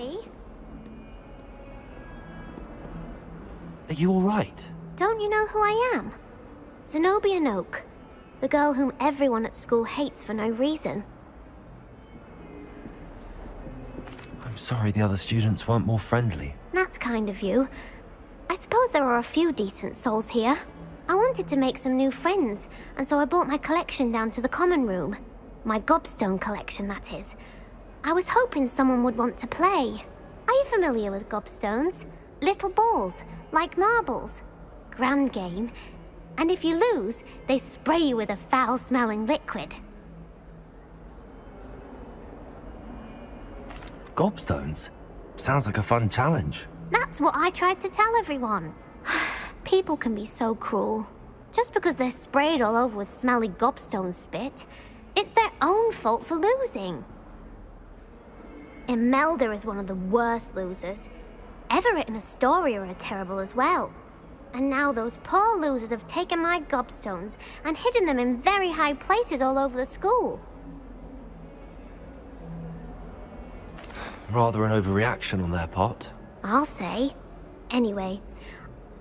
me. Are you alright? Don't you know who I am? Zenobia Noak, the girl whom everyone at school hates for no reason. I'm sorry the other students weren't more friendly. That's kind of you. I suppose there are a few decent souls here. I wanted to make some new friends, and so I brought my collection down to the common room. My gobstone collection, that is. I was hoping someone would want to play. Are you familiar with gobstones? Little balls, like marbles. Grand game. And if you lose, they spray you with a foul-smelling liquid. Gobstones? Sounds like a fun challenge. That's what I tried to tell everyone. People can be so cruel. Just because they're sprayed all over with smelly gobstone spit, it's their own fault for losing. Imelda is one of the worst losers. Everett and Astoria are terrible as well. And now those poor losers have taken my gobstones and hidden them in very high places all over the school. Rather an overreaction on their part. I'll say. Anyway,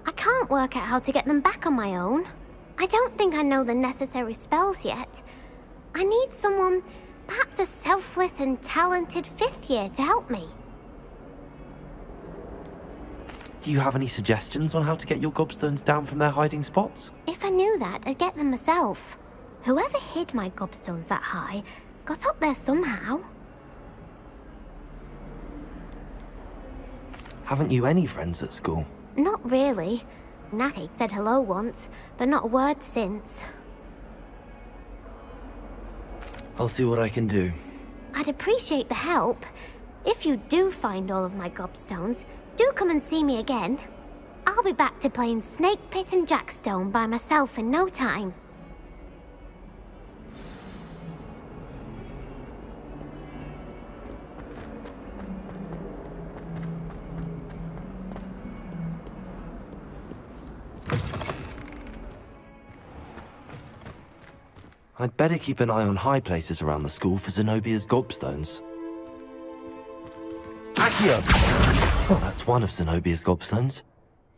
I can't work out how to get them back on my own. I don't think I know the necessary spells yet. I need someone, perhaps a selfless and talented fifth year to help me. Do you have any suggestions on how to get your gobstones down from their hiding spots? If I knew that, I'd get them myself. Whoever hid my gobstones that high got up there somehow. Haven't you any friends at school? Not really. Natty said hello once, but not a word since. I'll see what I can do. I'd appreciate the help. If you do find all of my gobstones, do come and see me again. I'll be back to playing Snake Pit and Jackstone by myself in no time. I'd better keep an eye on high places around the school for Zenobia's gobstones. Accio! Well, that's one of Zenobia's gobstones.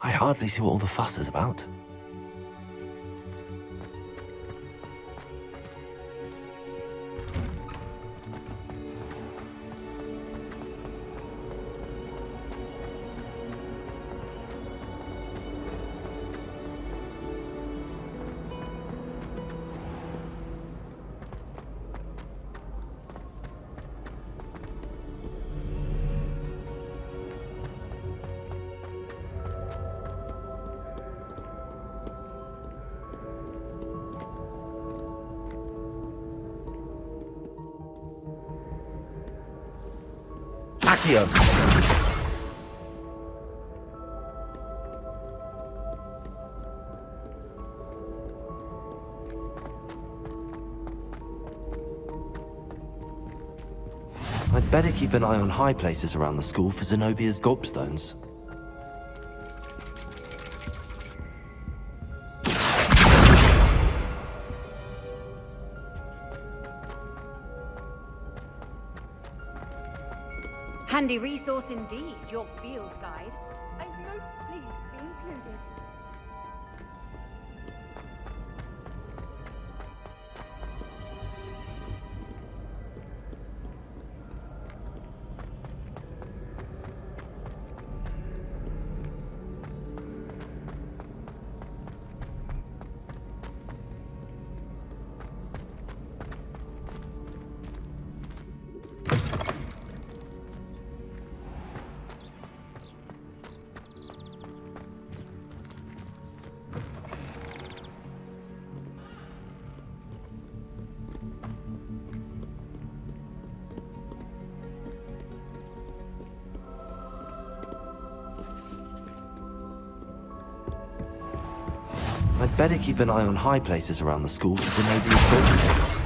I hardly see what all the fuss is about. Accio! I'd better keep an eye on high places around the school for Zenobia's gobstones. Handy resource indeed, your field guide. I'm most pleased to be included. I'd better keep an eye on high places around the school for Zenobia's gobstones.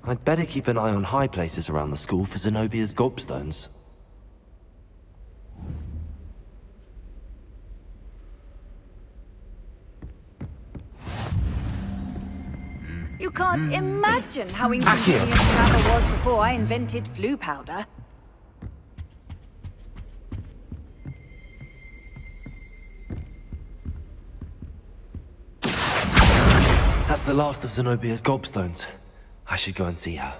I'd better keep an eye on high places around the school for Zenobia's gobstones. You can't imagine how inconvenient travel was before I invented flu powder. That's the last of Zenobia's gobstones. I should go and see her.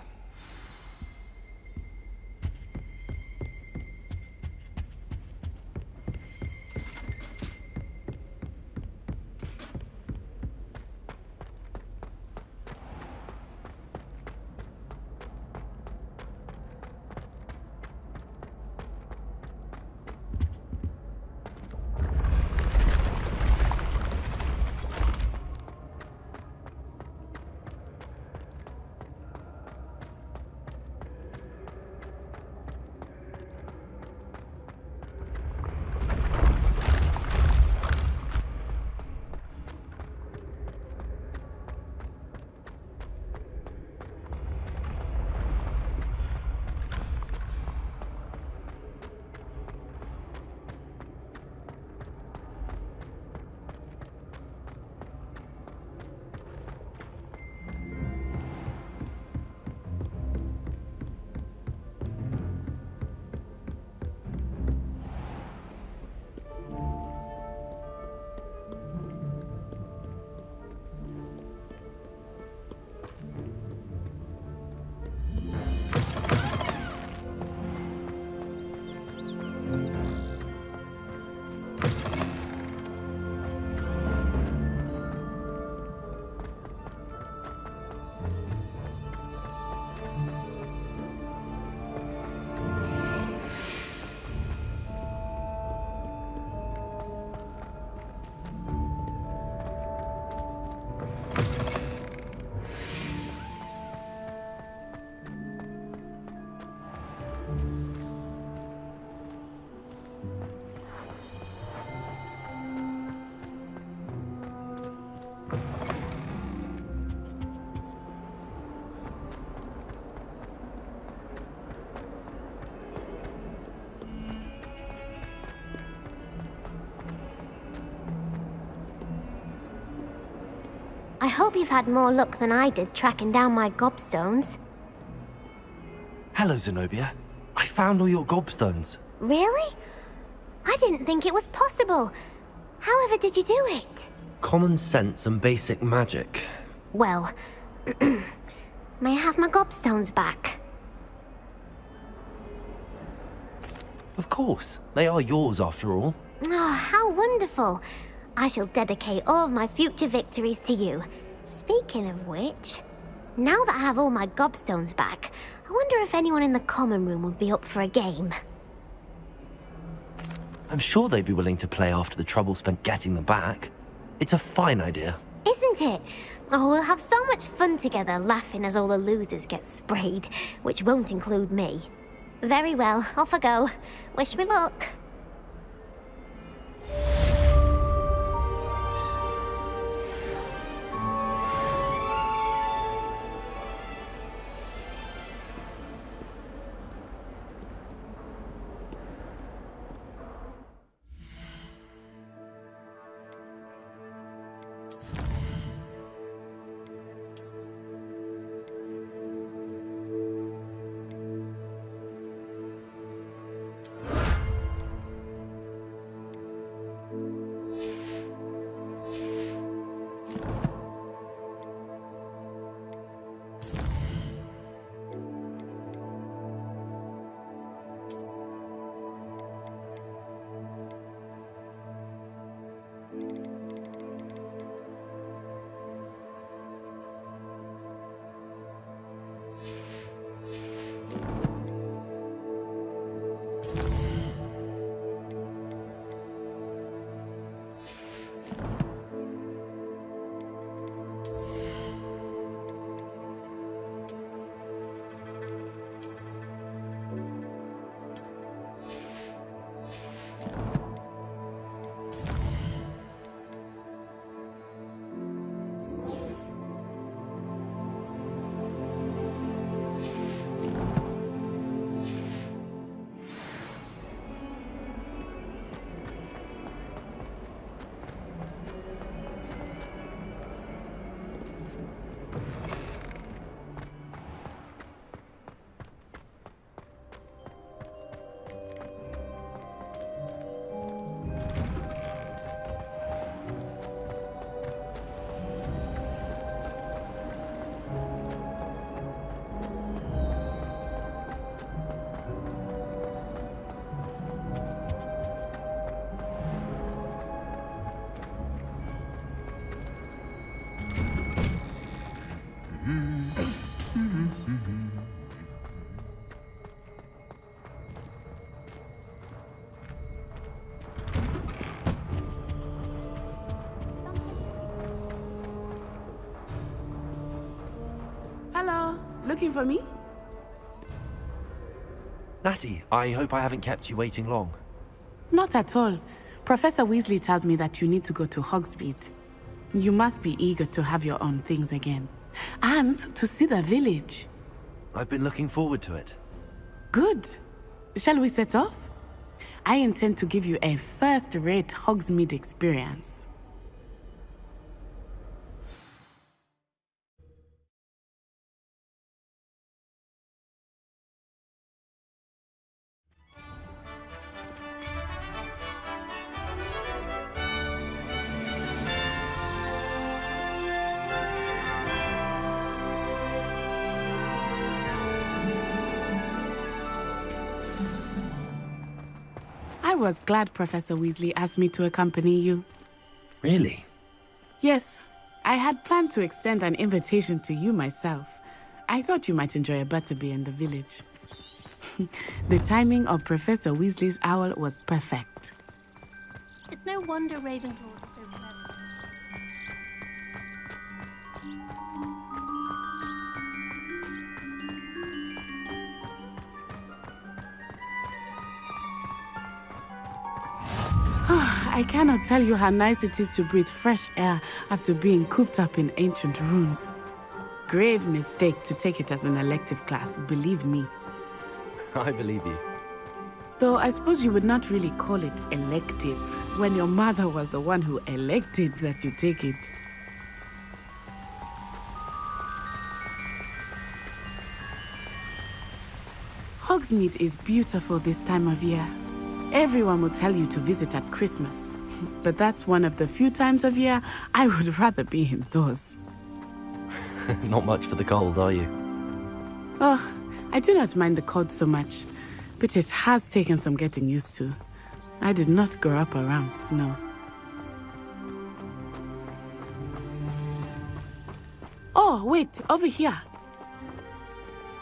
I hope you've had more luck than I did tracking down my gobstones. Hello, Zenobia. I found all your gobstones. Really? I didn't think it was possible. However did you do it? Common sense and basic magic. Well, may I have my gobstones back? Of course. They are yours after all. Oh, how wonderful. I shall dedicate all of my future victories to you. Speaking of which, now that I have all my gobstones back, I wonder if anyone in the common room would be up for a game. I'm sure they'd be willing to play after the trouble spent getting them back. It's a fine idea. Isn't it? Oh, we'll have so much fun together laughing as all the losers get sprayed, which won't include me. Very well, off I go. Wish me luck. Hello, looking for me? Natty, I hope I haven't kept you waiting long. Not at all. Professor Weasley tells me that you need to go to Hogsmeade. You must be eager to have your own things again. And to see the village. I've been looking forward to it. Good. Shall we set off? I intend to give you a first-rate Hogsmeade experience. I was glad Professor Weasley asked me to accompany you. Really? Yes, I had planned to extend an invitation to you myself. I thought you might enjoy a butterbeer in the village. The timing of Professor Weasley's owl was perfect. It's no wonder Ravenclaws are so clever. I cannot tell you how nice it is to breathe fresh air after being cooped up in ancient rooms. Grave mistake to take it as an elective class, believe me. I believe you. Though I suppose you would not really call it elective when your mother was the one who elected that you take it. Hogsmeade is beautiful this time of year. Everyone will tell you to visit at Christmas, but that's one of the few times of year I would rather be indoors. Not much for the cold, are you? Oh, I do not mind the cold so much, but it has taken some getting used to. I did not grow up around snow. Oh, wait, over here.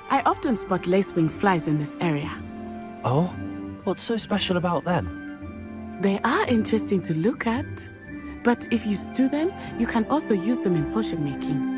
I often spot lacewing flies in this area. Oh? What's so special about them? They are interesting to look at, but if you stew them, you can also use them in potion making.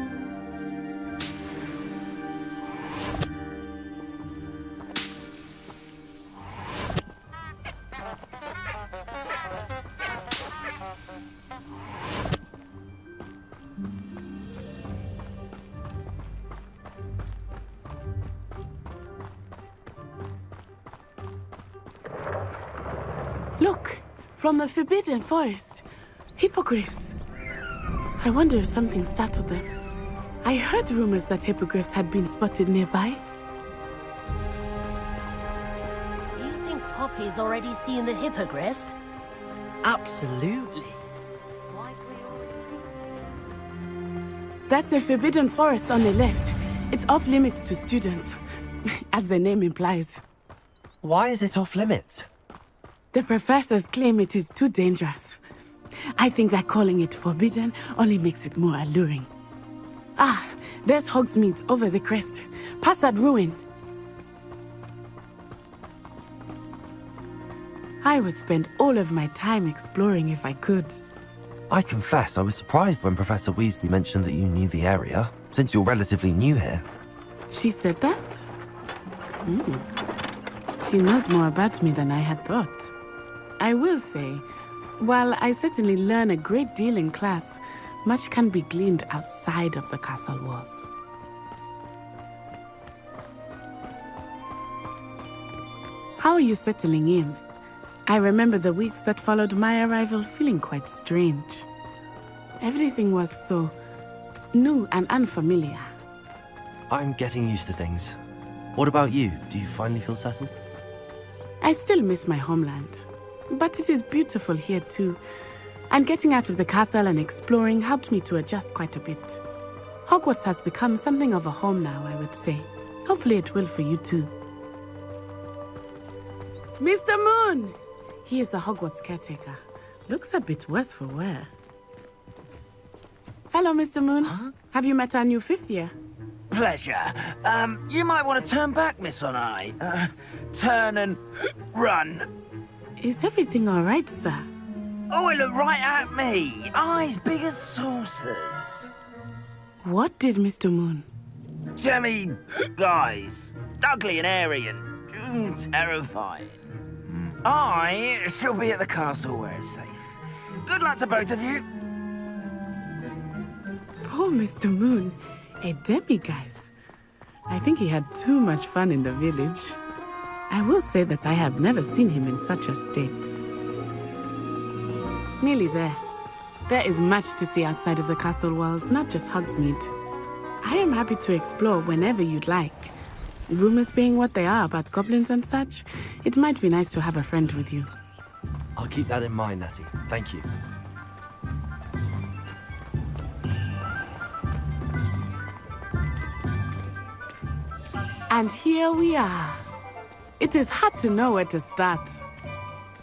Look, from the Forbidden Forest. Hippogriffs. I wonder if something startled them. I heard rumors that hippogriffs had been spotted nearby. Do you think Poppy's already seen the hippogriffs? Absolutely. That's the Forbidden Forest on the left. It's off limits to students, as the name implies. Why is it off limits? The professors claim it is too dangerous. I think that calling it forbidden only makes it more alluring. Ah, there's Hogsmeade over the crest. Past that ruin. I would spend all of my time exploring if I could. I confess I was surprised when Professor Weasley mentioned that you knew the area, since you're relatively new here. She said that? She knows more about me than I had thought. I will say, while I certainly learn a great deal in class, much can be gleaned outside of the castle walls. How are you settling in? I remember the weeks that followed my arrival feeling quite strange. Everything was so new and unfamiliar. I'm getting used to things. What about you? Do you finally feel settled? I still miss my homeland, but it is beautiful here too. And getting out of the castle and exploring helped me to adjust quite a bit. Hogwarts has become something of a home now, I would say. Hopefully it will for you too. Mr. Moon! He is the Hogwarts caretaker. Looks a bit worse for wear. Hello, Mr. Moon. Huh? Have you met our new fifth year? pleasure. You might want to turn back, Miss Onai. Turn and run. Is everything all right, sir? Oh, it looked right at me. Eyes big as saucers. What did Mr. Moon? Jemmy guys. Ugly and airy and terrifying. I shall be at the castle where it's safe. Good luck to both of you. Poor Mr. Moon. A demiguise. I think he had too much fun in the village. I will say that I have never seen him in such a state. Nearly there. There is much to see outside of the castle walls, not just Hogsmeade. I am happy to explore whenever you'd like. Rumors being what they are about goblins and such, it might be nice to have a friend with you. I'll keep that in mind, Natty. Thank you. And here we are. It is hard to know where to start.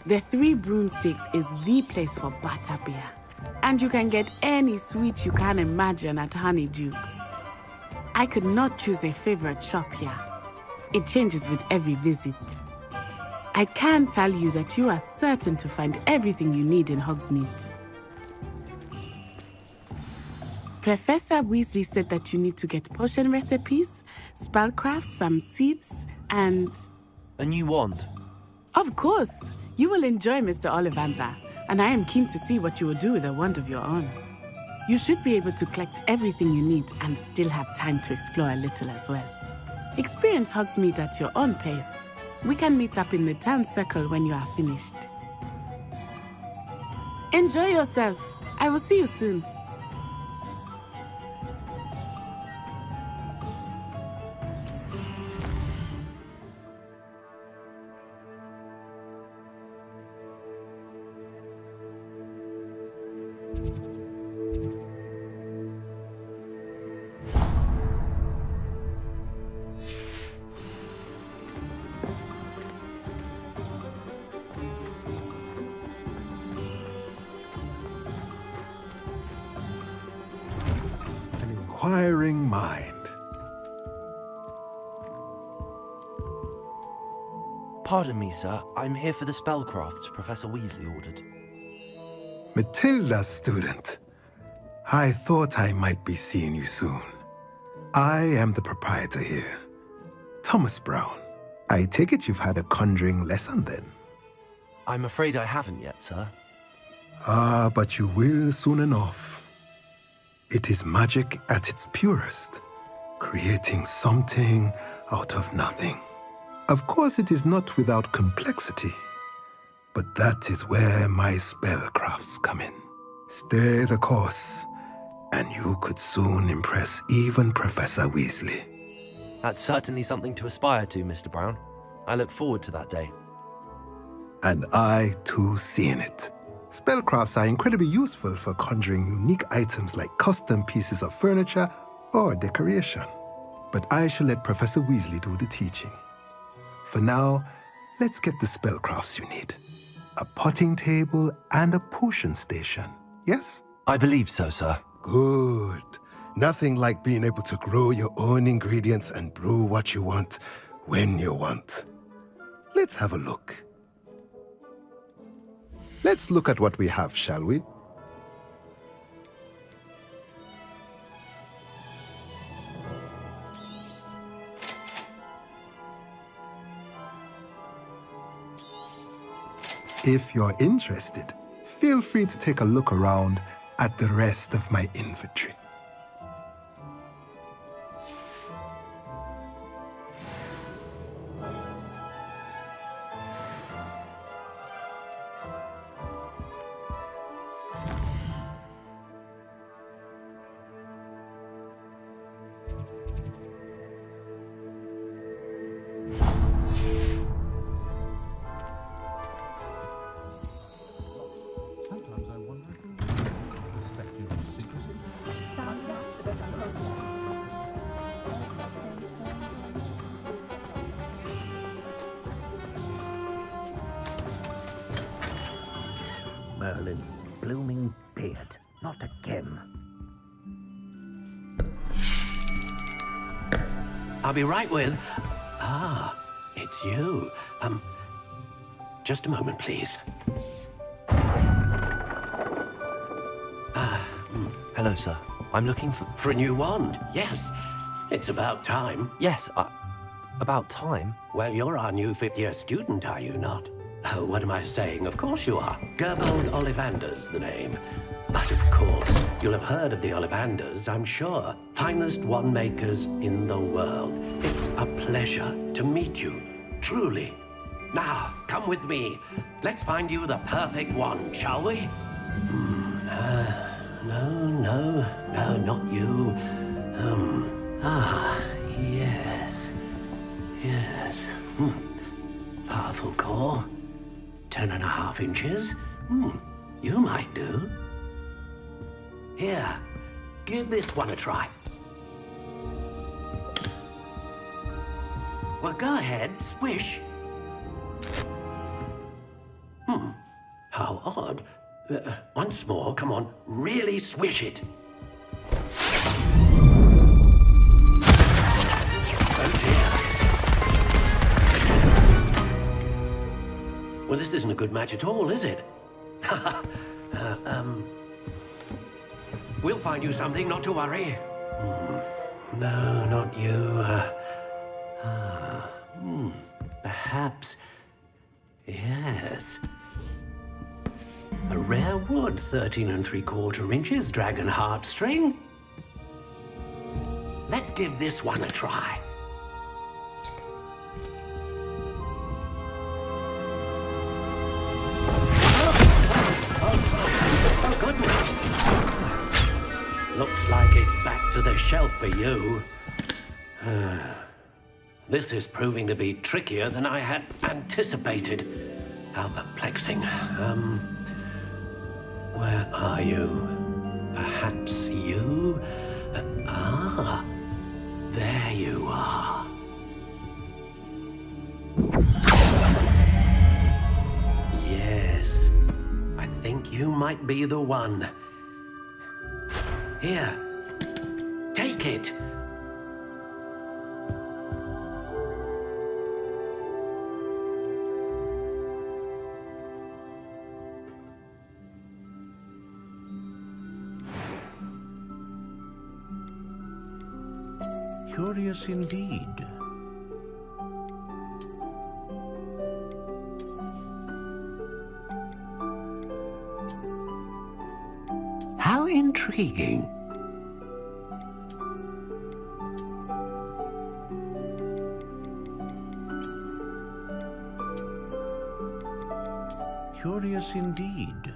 The Three Broomsticks is the place for butterbeer. And you can get any sweet you can imagine at Honeydukes. I could not choose a favorite shop here. It changes with every visit. I can tell you that you are certain to find everything you need in Hogsmeade. Professor Weasley said that you need to get potion recipes, spellcrafts, some seeds, and... A new wand? Of course! You will enjoy Mr. Ollivander, and I am keen to see what you will do with a wand of your own. You should be able to collect everything you need and still have time to explore a little as well. Experience Hogsmeade at your own pace. We can meet up in the town circle when you are finished. Enjoy yourself. I will see you soon. Inquiring mind. Pardon me, sir. I'm here for the spellcrafts Professor Weasley ordered. Matilda's student. I thought I might be seeing you soon. I am the proprietor here, Thomas Brown. I take it you've had a conjuring lesson then? I'm afraid I haven't yet, sir. Ah, but you will soon enough. It is magic at its purest, creating something out of nothing. Of course, it is not without complexity, but that is where my spellcrafts come in. Stay the course, and you could soon impress even Professor Weasley. That's certainly something to aspire to, Mr. Brown. I look forward to that day. And I, too, seeing it. Spellcrafts are incredibly useful for conjuring unique items like custom pieces of furniture or decoration. But I shall let Professor Weasley do the teaching. For now, let's get the spellcrafts you need. A potting table and a potion station, yes? I believe so, sir. Good. Nothing like being able to grow your own ingredients and brew what you want when you want. Let's have a look. Let's look at what we have, shall we? If you're interested, feel free to take a look around at the rest of my inventory. Merlin's blooming beard. Not again. I'll be right with... Ah, it's you. Just a moment, please. Hello, sir. I'm looking for... For a new wand, yes. It's about time. Yes, about time? Well, you're our new fifth-year student, are you not? Oh, what am I saying? Of course you are. Gerbold Ollivander's the name. But of course, you'll have heard of the Ollivanders, I'm sure. Finest wand makers in the world. It's a pleasure to meet you, truly. Now, come with me. Let's find you the perfect wand, shall we? No, not you. Yes. Powerful core. 10.5 inches. You might do. Here, give this one a try. Well, go ahead, swish. How odd. Once more, come on, really swish it. Oh dear. Well, this isn't a good match at all, is it? We'll find you something, not to worry. No, not you. Perhaps... Yes. A rare wood, 13 3/4 inches, dragon heartstring. Let's give this one a try. Oh, goodness. Looks like it's back to the shelf for you. This is proving to be trickier than I had anticipated. How perplexing. Where are you? Perhaps you? There you are. Yes, I think you might be the one. Here, take it. Curious indeed. How intriguing. Curious indeed.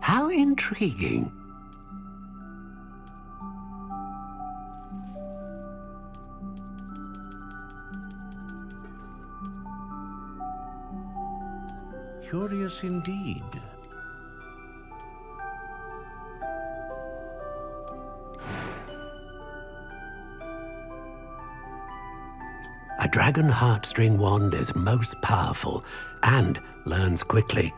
How intriguing. Curious indeed. A dragon heartstring wand is most powerful and learns quickly.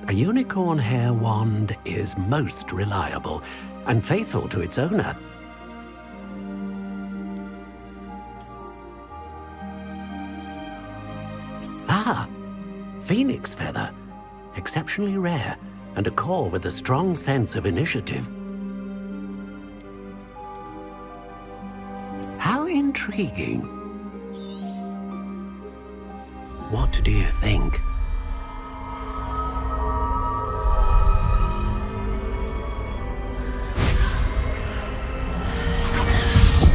A unicorn hair wand is most reliable and faithful to its owner. Phoenix feather. Exceptionally rare, and a core with a strong sense of initiative. How intriguing. What do you think?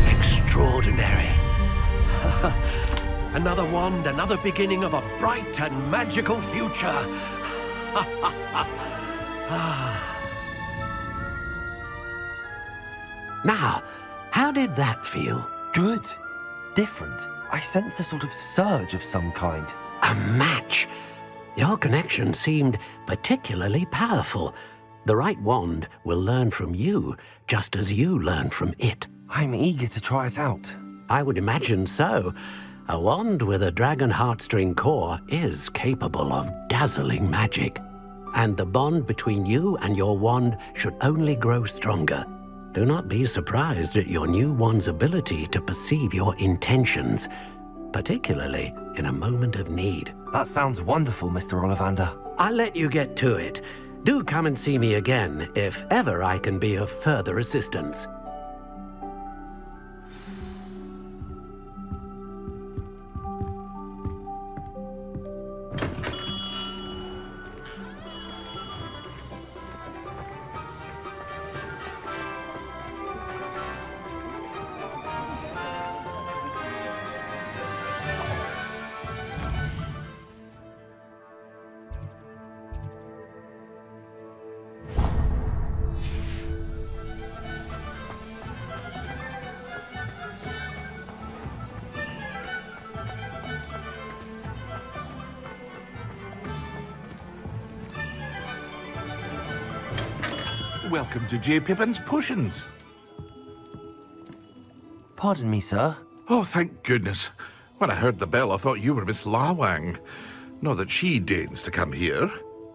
Extraordinary. Another wand, another beginning of a bright and magical future. Now, how did that feel? Good. Different. I sensed a sort of surge of some kind. A match. Your connection seemed particularly powerful. The right wand will learn from you, just as you learn from it. I'm eager to try it out. I would imagine so. A wand with a dragon heartstring core is capable of dazzling magic. And the bond between you and your wand should only grow stronger. Do not be surprised at your new wand's ability to perceive your intentions, particularly in a moment of need. That sounds wonderful, Mr. Ollivander. I'll let you get to it. Do come and see me again if ever I can be of further assistance. Welcome to J. Pippin's Potions. Pardon me, sir. Oh, thank goodness. When I heard the bell, I thought you were Miss Lawang. Not that she deigns to come here.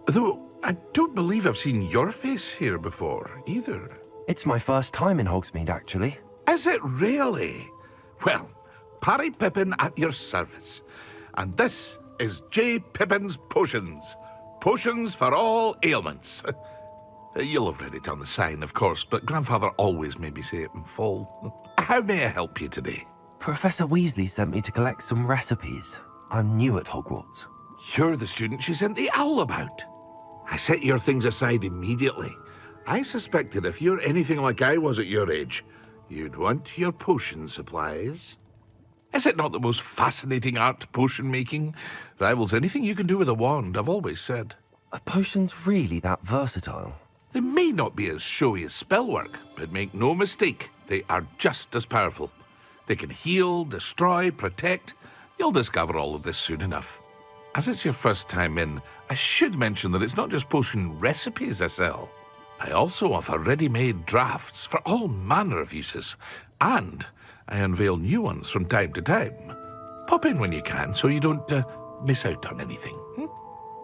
Though, I don't believe I've seen your face here before, either. It's my first time in Hogsmeade, actually. Is it really? Well, Parry Pippin at your service. And this is J. Pippin's Potions. Potions for all ailments. You'll have read it on the sign, of course, but Grandfather always made me say it in full. How may I help you today? Professor Weasley sent me to collect some recipes. I'm new at Hogwarts. You're the student she sent the owl about. I set your things aside immediately. I suspected if you're anything like I was at your age, you'd want your potion supplies. Is it not the most fascinating art, potion making? Rivals anything you can do with a wand, I've always said. Are potions really that versatile? They may not be as showy as spellwork, but make no mistake, they are just as powerful. They can heal, destroy, protect. You'll discover all of this soon enough. As it's your first time in, I should mention that it's not just potion recipes I sell. I also offer ready-made drafts for all manner of uses, and I unveil new ones from time to time. Pop in when you can so you don't miss out on anything.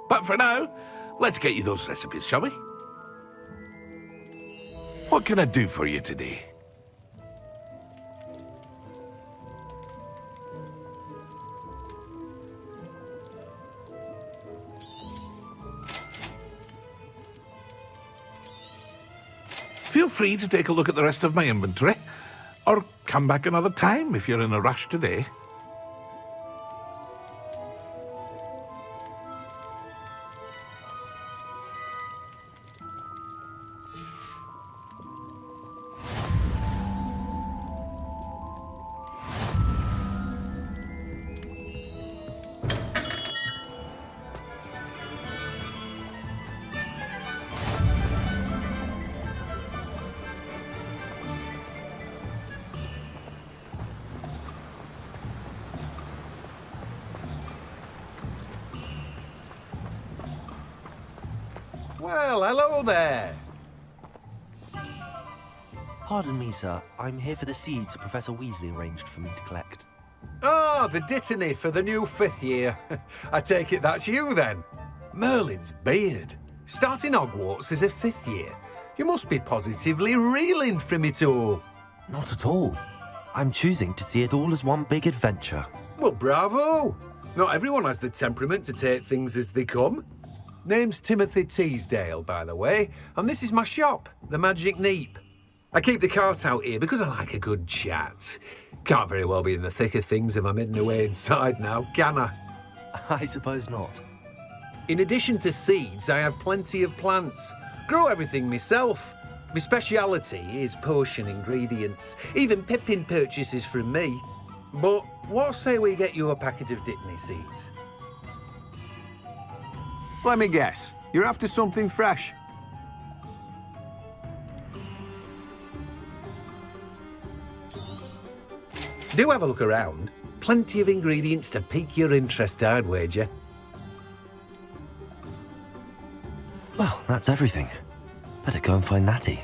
But for now, let's get you those recipes, shall we? What can I do for you today? Feel free to take a look at the rest of my inventory, or come back another time if you're in a rush today. Well, hello there. Pardon me, sir. I'm here for the seeds Professor Weasley arranged for me to collect. Oh, the dittany for the new 5th year. I take it that's you, then. Merlin's beard. Starting Hogwarts as a 5th year. You must be positively reeling from it all. Not at all. I'm choosing to see it all as one big adventure. Well, bravo. Not everyone has the temperament to take things as they come. Name's Timothy Teasdale, by the way, and this is my shop, the Magic Neep. I keep the cart out here because I like a good chat. Can't very well be in the thick of things if I'm hidden away inside now, can I? I suppose not. In addition to seeds, I have plenty of plants. Grow everything myself. My speciality is potion ingredients. Even Pippin purchases from me. But what say we get you a packet of Dittany seeds? Let me guess. You're after something fresh. Do have a look around. Plenty of ingredients to pique your interest, I'd wager. Well, that's everything. Better go and find Natty.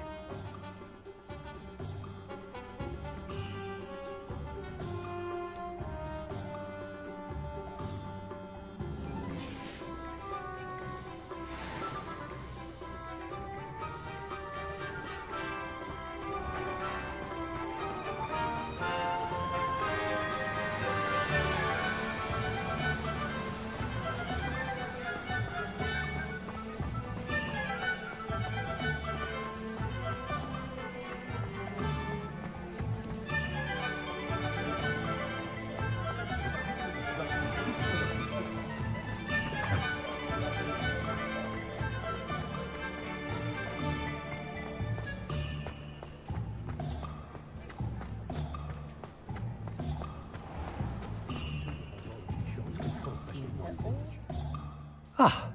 Ah,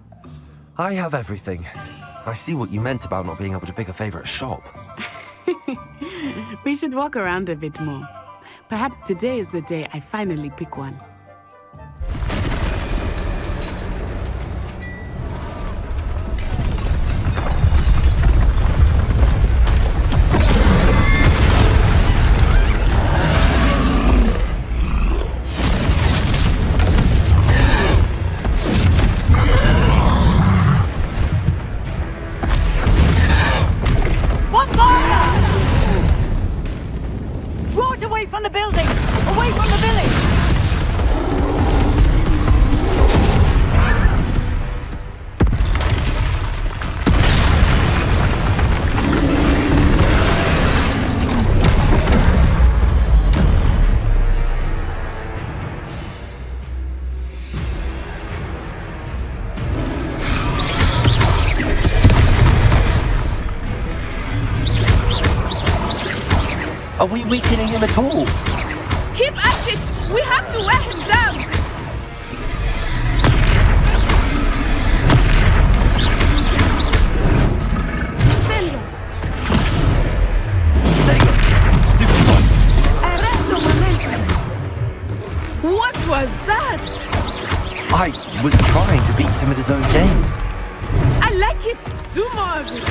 I have everything. I see what you meant about not being able to pick a favorite shop. We should walk around a bit more. Perhaps today is the day I finally pick one. Draw it away from the building! Away from the village! Are we weakening him at all? Keep at it! We have to wear him down! Stella! Take it! Stupid one! Arresto momentum! What was that? I was trying to beat him at his own game. I like it! Do more of it!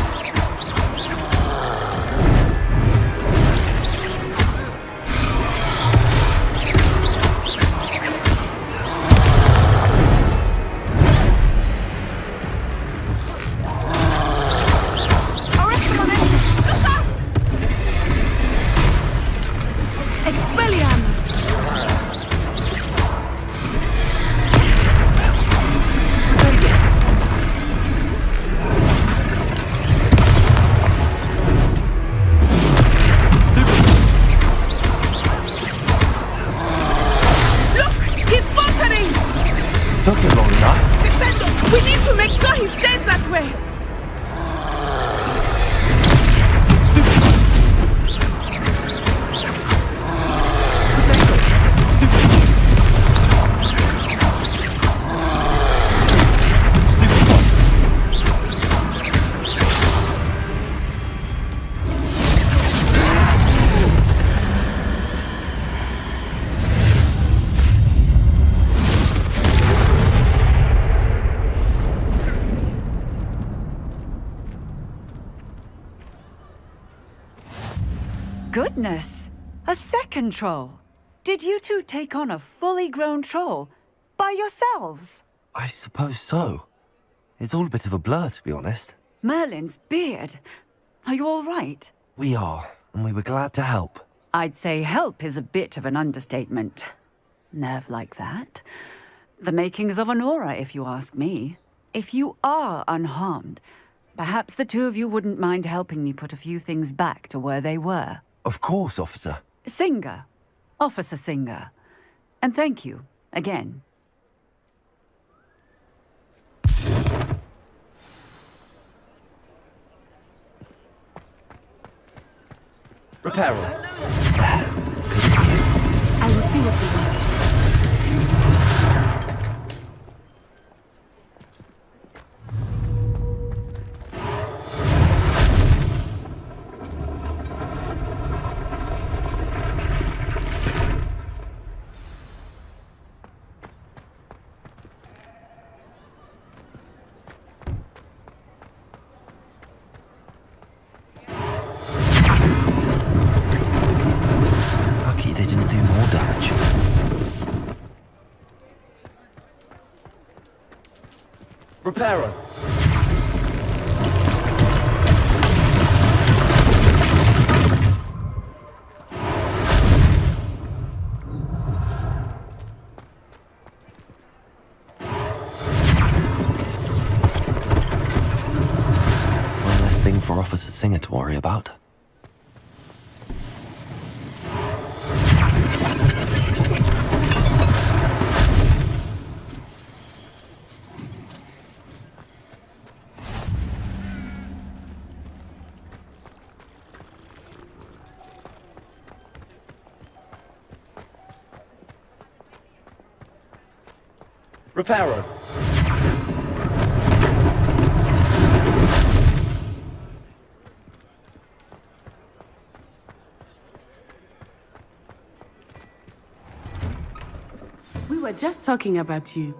Took him long enough. Descendo! We need to make sure he stays that way! Goodness! A second troll! Did you two take on a fully grown troll? By yourselves? I suppose so. It's all a bit of a blur, to be honest. Merlin's beard. Are you all right? We are, and we were glad to help. I'd say help is a bit of an understatement. Nerve like that. The makings of an aura, if you ask me. If you are unharmed, perhaps the two of you wouldn't mind helping me put a few things back to where they were. Of course, officer. Singer. Officer Singer. And thank you, again. Reparo. I will see what he wants. Reparo. One less thing for Officer Singer to worry about. Reparo. We were just talking about you.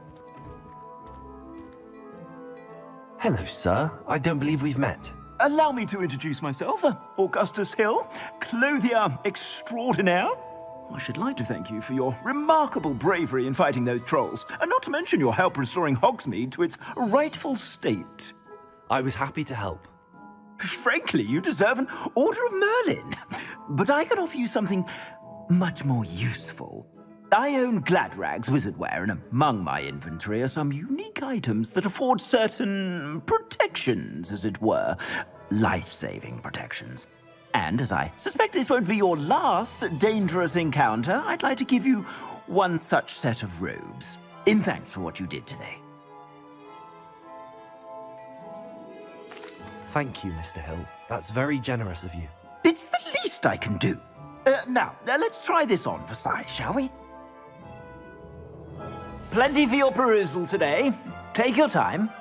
Hello, sir. I don't believe we've met. Allow me to introduce myself, Augustus Hill, clothier extraordinaire. I should like to thank you for your remarkable bravery in fighting those trolls, and not to mention your help restoring Hogsmeade to its rightful state. I was happy to help. Frankly, you deserve an Order of Merlin. But I can offer you something much more useful. I own Gladrag's wizardware, and among my inventory are some unique items that afford certain protections, as it were. Life-saving protections. And as I suspect this won't be your last dangerous encounter, I'd like to give you one such set of robes, in thanks for what you did today. Thank you, Mr. Hill. That's very generous of you. It's the least I can do. Now, let's try this on for size, shall we? Plenty for your perusal today. Take your time.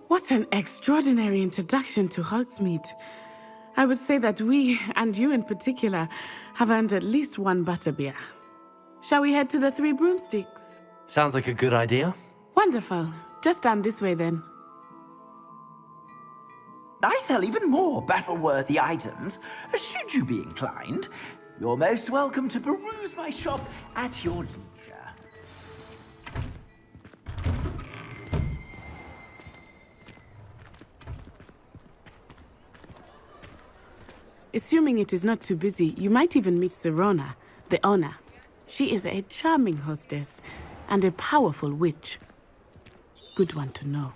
What an extraordinary introduction to Hogsmeade. I would say that we, and you in particular, have earned at least one butterbeer. Shall we head to the Three Broomsticks? Sounds like a good idea. Wonderful. Just down this way then. I sell even more battle-worthy items. Should you be inclined, you're most welcome to peruse my shop at your leisure. Assuming it is not too busy, you might even meet Serona, the owner. She is a charming hostess and a powerful witch. Good one to know.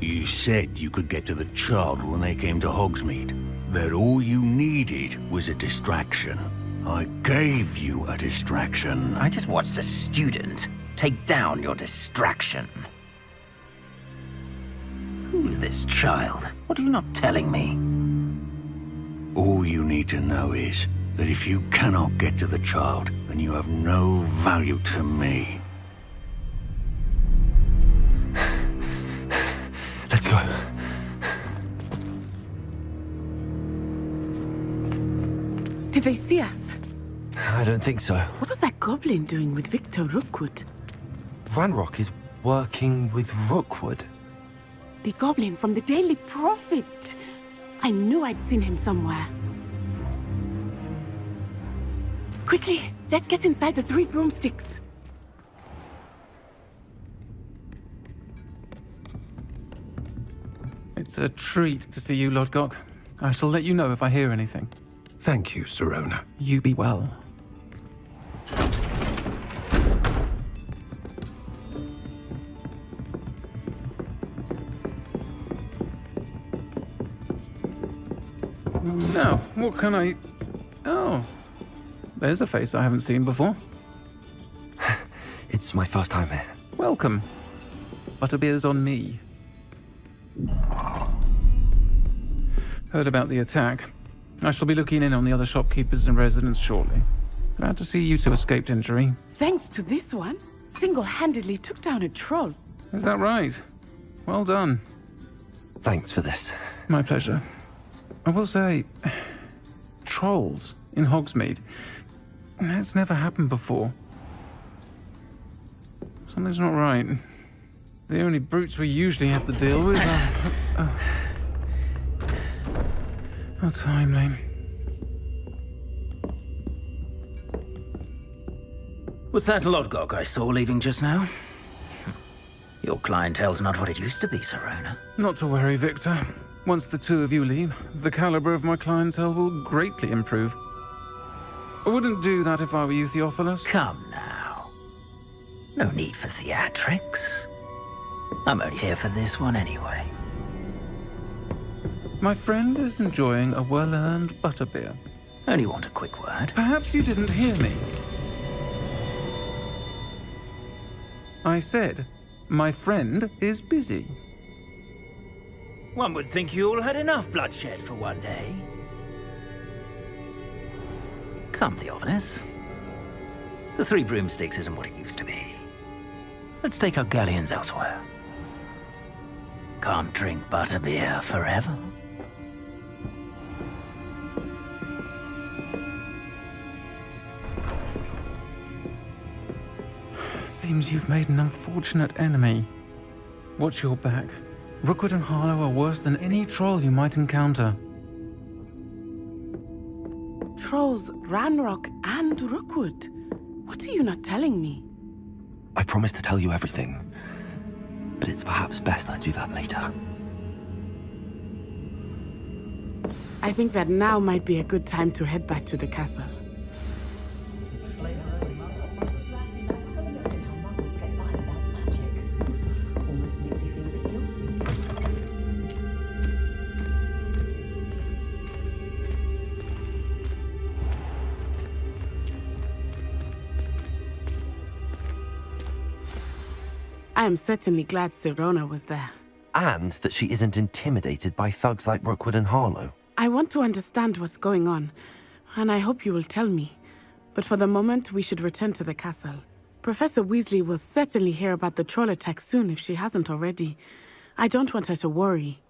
You said you could get to the child when they came to Hogsmeade. That all you needed was a distraction. I gave you a distraction. I just watched a student take down your distraction. Who's this child? What are you not telling me? All you need to know is that if you cannot get to the child, then you have no value to me. Let's go. Did they see us? I don't think so. What was that goblin doing with Victor Rookwood? Ranrock is working with Rookwood. The goblin from the Daily Prophet. I knew I'd seen him somewhere. Quickly, let's get inside the Three Broomsticks. It's a treat to see you, Lodgok. I shall let you know if I hear anything. Thank you, Serona. You be well. Now, what can I... Oh, there's a face I haven't seen before. It's my first time here. Welcome. Butterbeer's on me. Heard about the attack. I shall be looking in on the other shopkeepers and residents shortly. Glad to see you two escaped injury. Thanks to this one, single-handedly took down a troll. Is that right? Well done. Thanks for this. My pleasure. I will say, trolls in Hogsmeade. That's never happened before. Something's not right. The only brutes we usually have to deal with are... How timely. Was that Lodgok I saw leaving just now? Your clientele's not what it used to be, Serona. Not to worry, Victor. Once the two of you leave, the caliber of my clientele will greatly improve. I wouldn't do that if I were you, Theophilus. Come now. No need for theatrics. I'm only here for this one anyway. My friend is enjoying a well-earned butterbeer. Only want a quick word. Perhaps you didn't hear me. I said, my friend is busy. One would think you all had enough bloodshed for one day. Come, Theophilus. The Three Broomsticks isn't what it used to be. Let's take our galleons elsewhere. Can't drink butterbeer forever. Seems you've made an unfortunate enemy. Watch your back. Rookwood and Harlow are worse than any troll you might encounter. Trolls, Ranrock, and Rookwood. What are you not telling me? I promised to tell you everything, but it's perhaps best I do that later. I think that now might be a good time to head back to the castle. I am certainly glad Serona was there. And that she isn't intimidated by thugs like Rookwood and Harlow. I want to understand what's going on, and I hope you will tell me. But for the moment, we should return to the castle. Professor Weasley will certainly hear about the troll attack soon if she hasn't already. I don't want her to worry.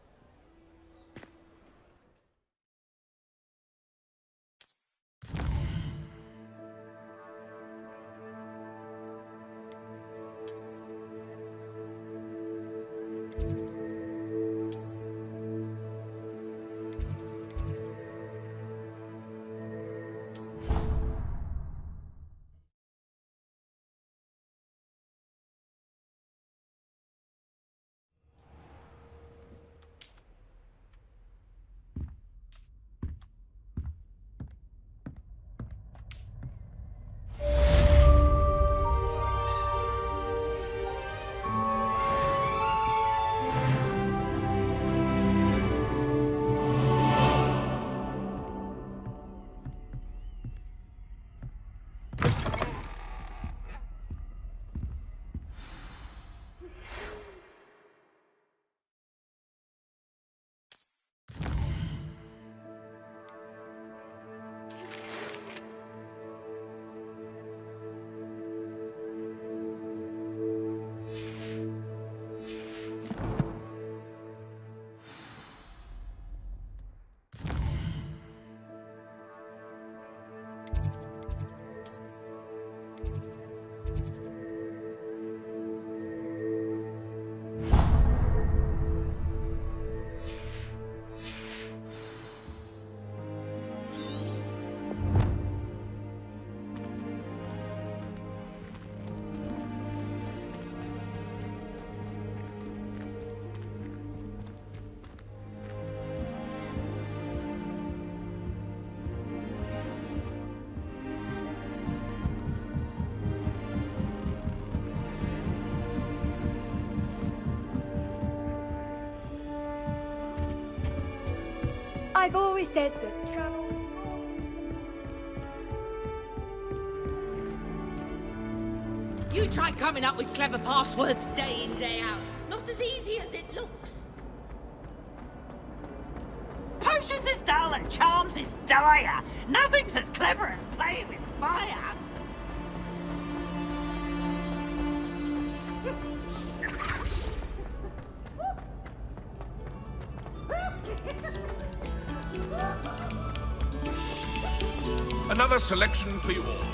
I've always said that travel... You try coming up with clever passwords day in, day out. Not as easy as it looks. Potions is dull and charms is dire. Nothing's as clever as playing with fire. Another selection for you all.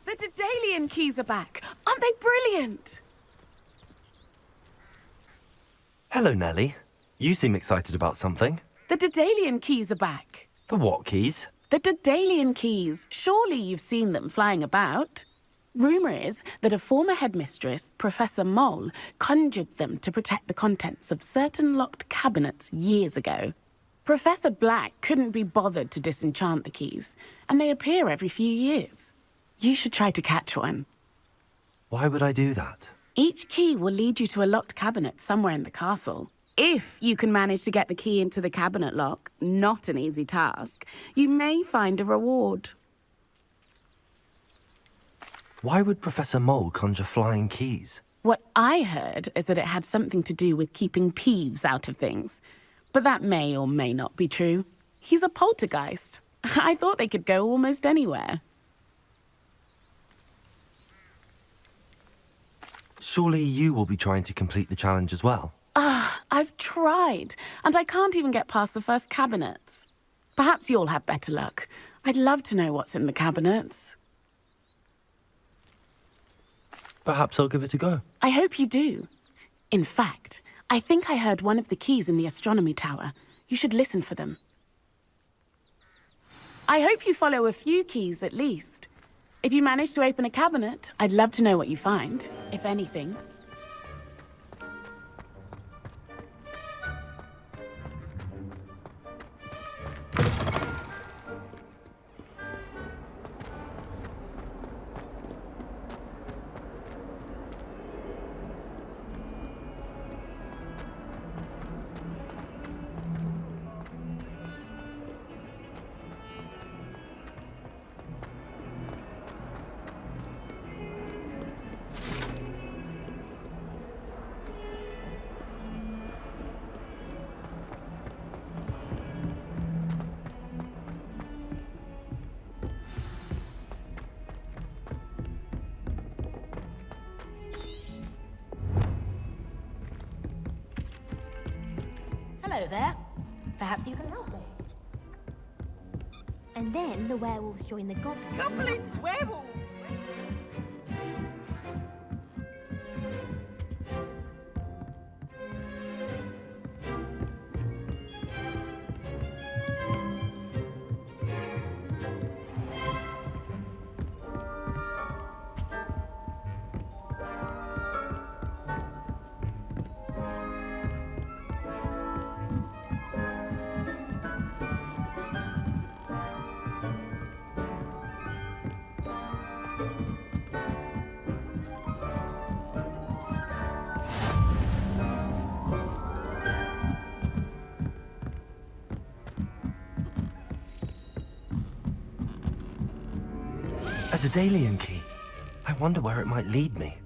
The Daedalian keys are back. Aren't they brilliant? Hello, Nellie. You seem excited about something. The Daedalian keys are back. The what keys? The Daedalian keys. Surely you've seen them flying about. Rumour is that a former headmistress, Professor Mole, conjured them to protect the contents of certain locked cabinets years ago. Professor Black couldn't be bothered to disenchant the keys, and they appear every few years. You should try to catch one. Why would I do that? Each key will lead you to a locked cabinet somewhere in the castle. If you can manage to get the key into the cabinet lock, not an easy task, you may find a reward. Why would Professor Mole conjure flying keys? What I heard is that it had something to do with keeping Peeves out of things. But that may or may not be true. He's a poltergeist. I thought they could go almost anywhere. Surely you will be trying to complete the challenge as well. I've tried, and I can't even get past the first cabinets. Perhaps you'll have better luck. I'd love to know what's in the cabinets. Perhaps I'll give it a go. I hope you do. In fact, I think I heard one of the keys in the astronomy tower. You should listen for them. I hope you follow a few keys at least. If you manage to open a cabinet, I'd love to know what you find, if anything. Hello there. Perhaps you can help me. And then the werewolves join the goblins. Goblins, werewolves! A Daedalian key. I wonder where it might lead me.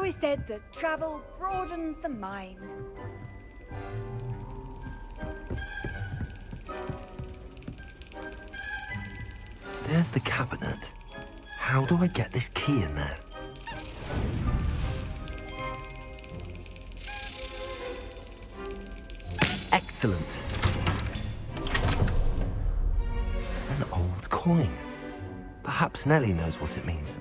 always said that travel broadens the mind. There's the cabinet. How do I get this key in there? Excellent. An old coin. Perhaps Nellie knows what it means.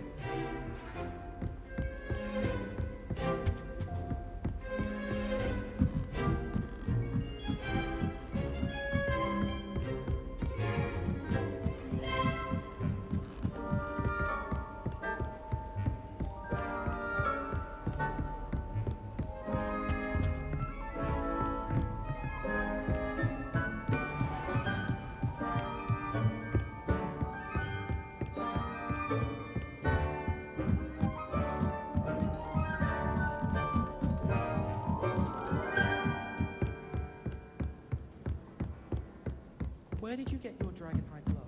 Where did you get your dragonhide glove?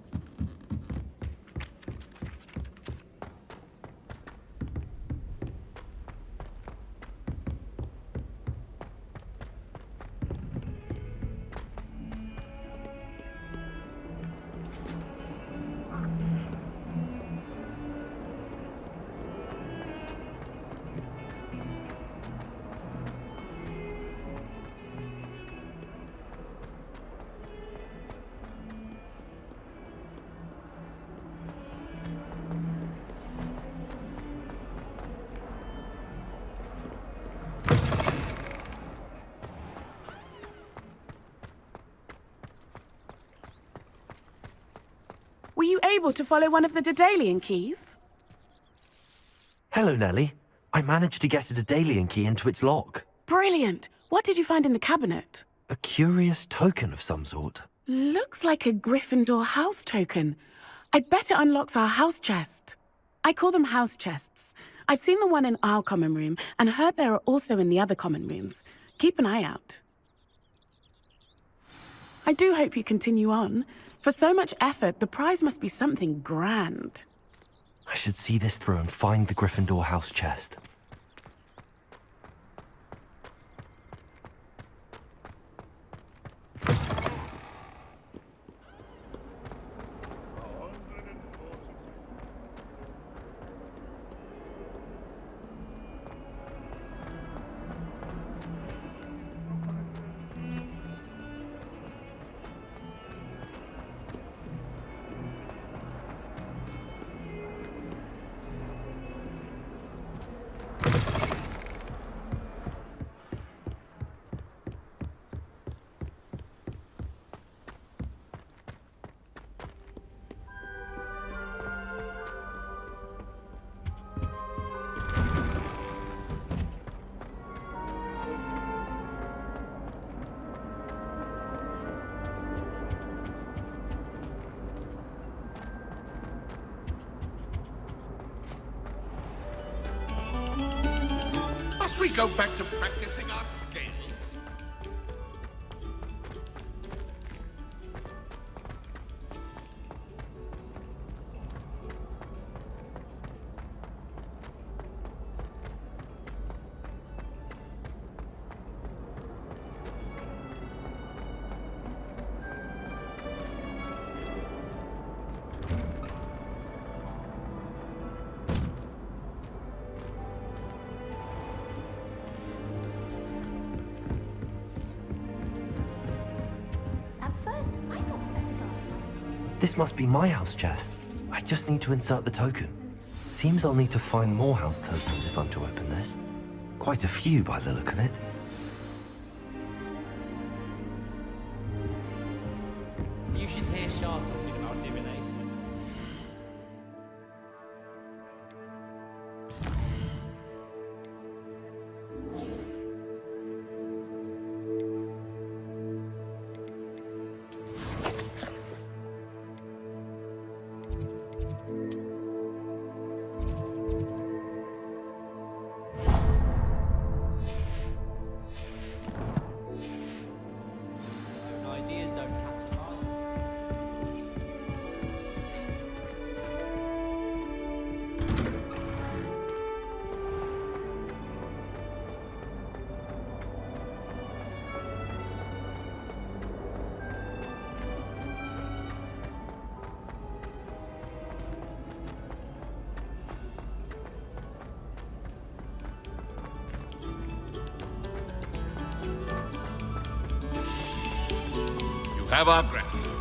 Were you able to follow one of the Daedalian keys? Hello, Nellie. I managed to get a Daedalian key into its lock. Brilliant! What did you find in the cabinet? A curious token of some sort. Looks like a Gryffindor house token. I bet it unlocks our house chest. I call them house chests. I've seen the one in our common room and heard there are also in the other common rooms. Keep an eye out. I do hope you continue on. For so much effort, the prize must be something grand. I should see this through and find the Gryffindor house chest. Must we go back to practicing our skills? This must be my house chest. I just need to insert the token. Seems I'll need to find more house tokens if I'm to open this. Quite a few by the look of it. You should hear Shah talking about divination. have our gratitude.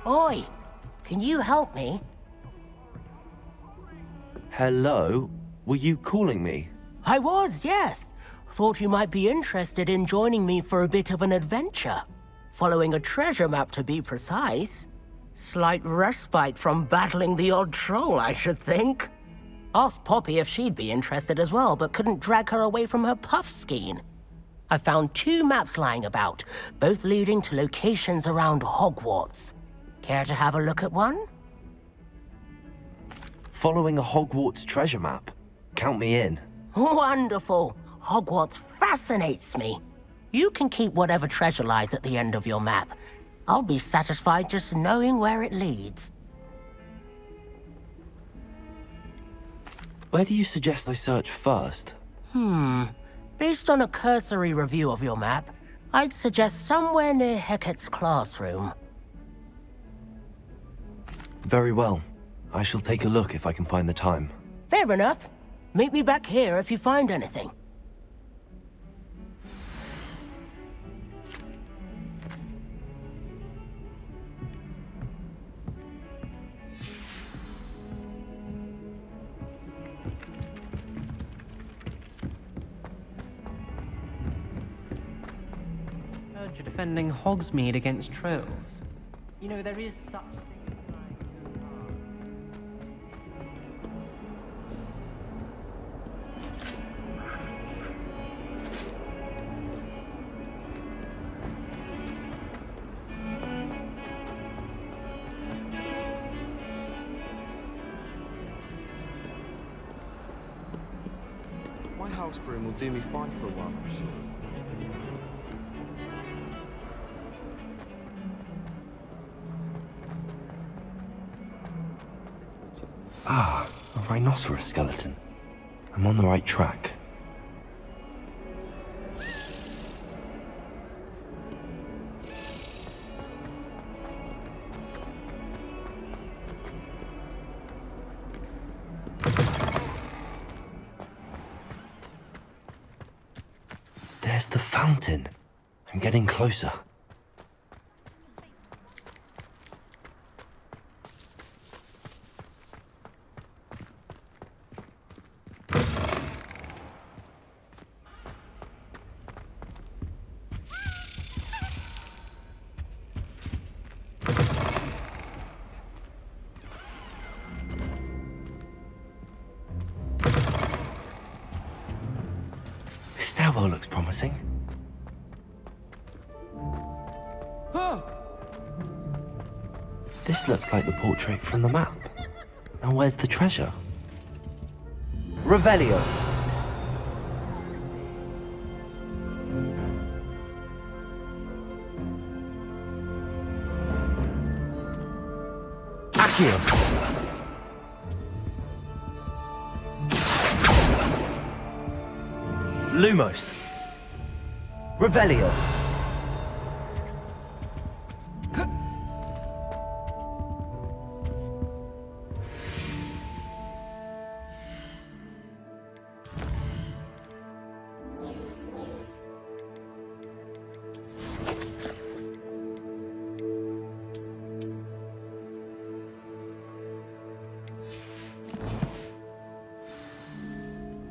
Oi, can you help me? Hello? Were you calling me? I was, yes. Thought you might be interested in joining me for a bit of an adventure. Following a treasure map, to be precise. Slight respite from battling the odd troll, I should think. Asked Poppy if she'd be interested as well, but couldn't drag her away from her puff skein. I found 2 maps lying about, both leading to locations around Hogwarts. Care to have a look at one? Following a Hogwarts treasure map? Count me in. Wonderful. Hogwarts fascinates me. You can keep whatever treasure lies at the end of your map. I'll be satisfied just knowing where it leads. Where do you suggest I search first? Based on a cursory review of your map, I'd suggest somewhere near Hecat's classroom. Very well. I shall take a look if I can find the time. Fair enough. Meet me back here if you find anything. Heard you're defending Hogsmeade against trolls. You know, there is such a thing as My house broom will do me fine for a while. Ah, a rhinoceros skeleton. I'm on the right track. There's the fountain. I'm getting closer. This stairwell looks promising. This looks like the portrait from the map. Now where's the treasure? Revelio. Accio. Lumos. Revelio.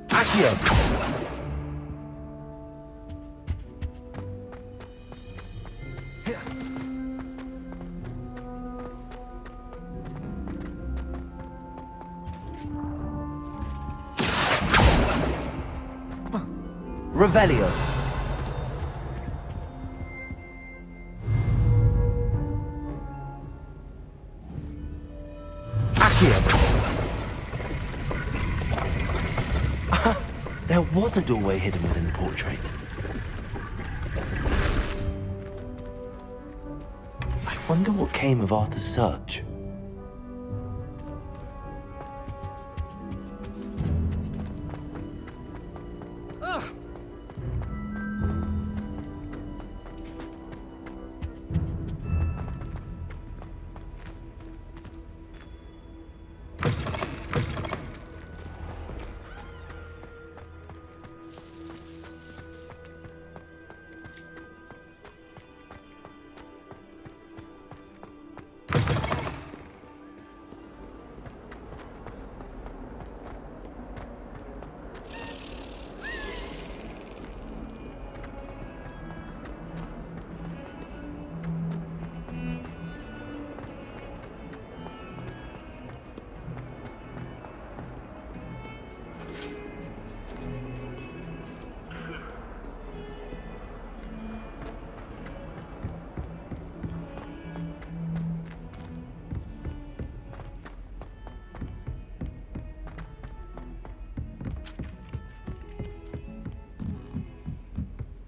Accio. Revelio. There was a doorway hidden within the portrait. I wonder what came of Arthur's search.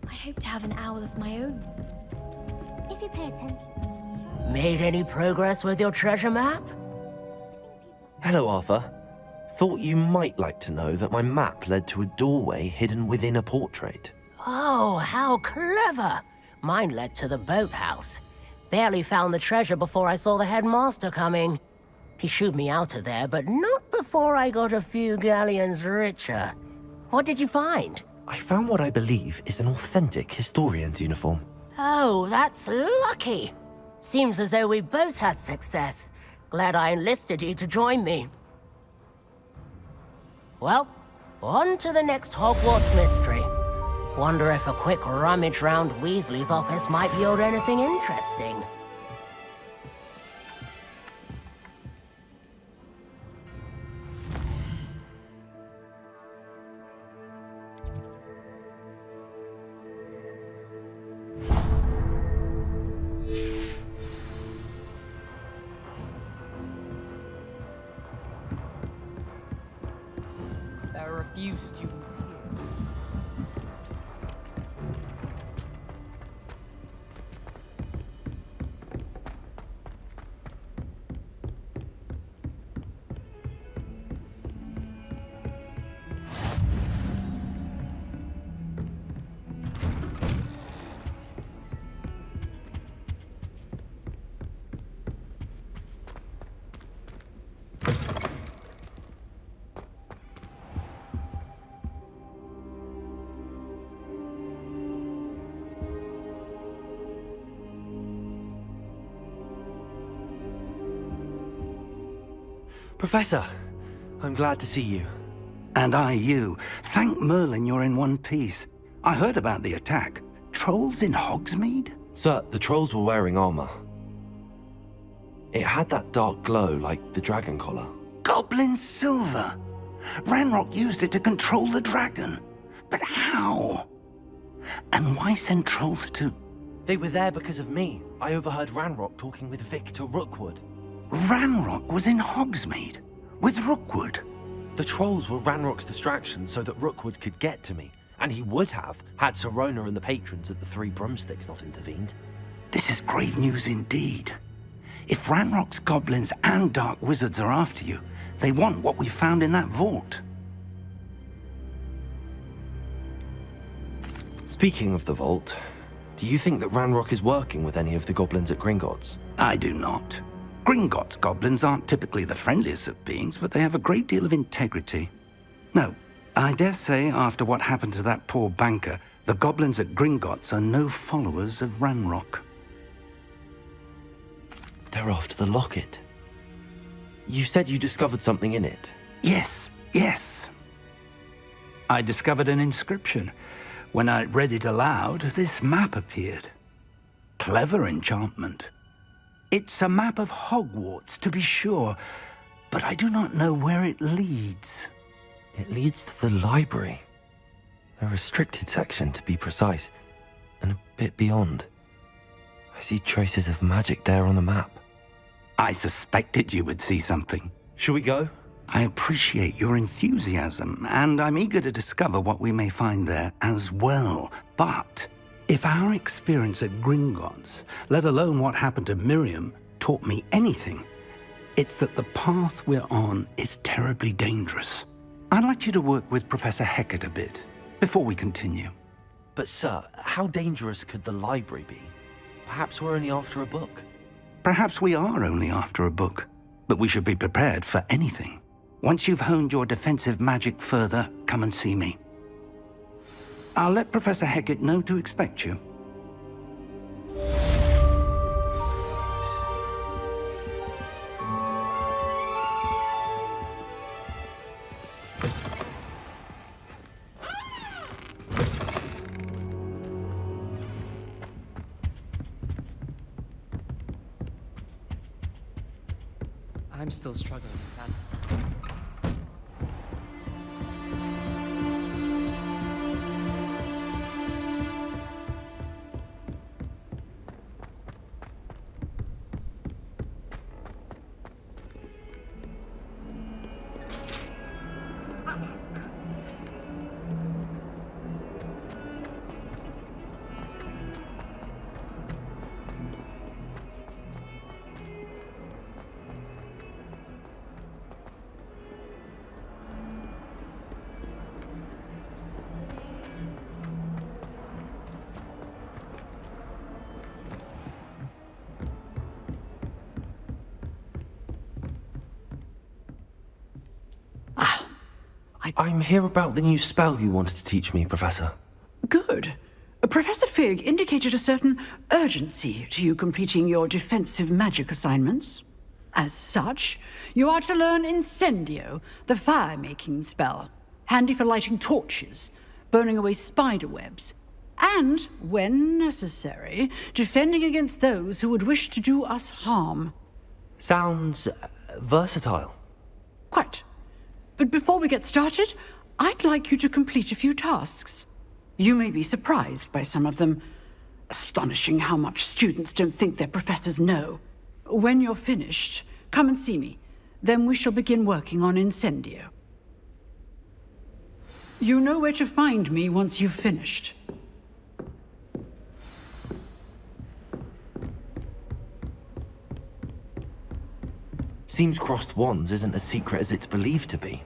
I hope to have an owl of my own. If you pay attention. Made any progress with your treasure map? Hello, Arthur. Thought you might like to know that my map led to a doorway hidden within a portrait. Oh, how clever! Mine led to the boathouse. Barely found the treasure before I saw the headmaster coming. He shooed me out of there, but not before I got a few galleons richer. What did you find? I found what I believe is an authentic historian's uniform. Oh, that's lucky. Seems as though we both had success. Glad I enlisted you to join me. Well, on to the next Hogwarts mystery. Wonder if a quick rummage round Weasley's office might yield anything interesting. There are a few students here. Professor, I'm glad to see you. And I you. Thank Merlin you're in one piece. I heard about the attack. Trolls in Hogsmeade? Sir, the trolls were wearing armor. It had that dark glow like the dragon collar. Goblin silver! Ranrock used it to control the dragon. But how? And why send trolls to... They were there because of me. I overheard Ranrock talking with Victor Rookwood. Ranrock was in Hogsmeade? With Rookwood? The trolls were Ranrock's distraction so that Rookwood could get to me. And he would have, had Sirona and the patrons at the Three Broomsticks not intervened. This is grave news indeed. If Ranrock's goblins and dark wizards are after you, they want what we found in that vault. Speaking of the vault, do you think that Ranrock is working with any of the goblins at Gringotts? I do not. Gringotts goblins aren't typically the friendliest of beings, but they have a great deal of integrity. No, I dare say after what happened to that poor banker, the goblins at Gringotts are no followers of Ranrock. They're after the locket. You said you discovered something in it. Yes, yes. I discovered an inscription. When I read it aloud, this map appeared. Clever enchantment. It's a map of Hogwarts, to be sure, but I do not know where it leads. It leads to the library. A restricted section, to be precise, and a bit beyond. I see traces of magic there on the map. I suspected you would see something. Shall we go? I appreciate your enthusiasm, and I'm eager to discover what we may find there as well. But if our experience at Gringotts, let alone what happened to Miriam, taught me anything, it's that the path we're on is terribly dangerous. I'd like you to work with Professor Hecat a bit before we continue. But sir, how dangerous could the library be? Perhaps we're only after a book. Perhaps we are only after a book, but we should be prepared for anything. Once you've honed your defensive magic further, come and see me. I'll let Professor Hecat know to expect you. I'm still struggling with that. I'm here about the new spell you wanted to teach me, Professor. Good. Professor Fig indicated a certain urgency to you completing your defensive magic assignments. As such, you are to learn Incendio, the fire-making spell, handy for lighting torches, burning away spider webs, and, when necessary, defending against those who would wish to do us harm. Sounds versatile. Quite. But before we get started, I'd like you to complete a few tasks. You may be surprised by some of them. Astonishing how much students don't think their professors know. When you're finished, come and see me. Then we shall begin working on Incendio. You know where to find me once you've finished. Seems crossed wands isn't as secret as it's believed to be.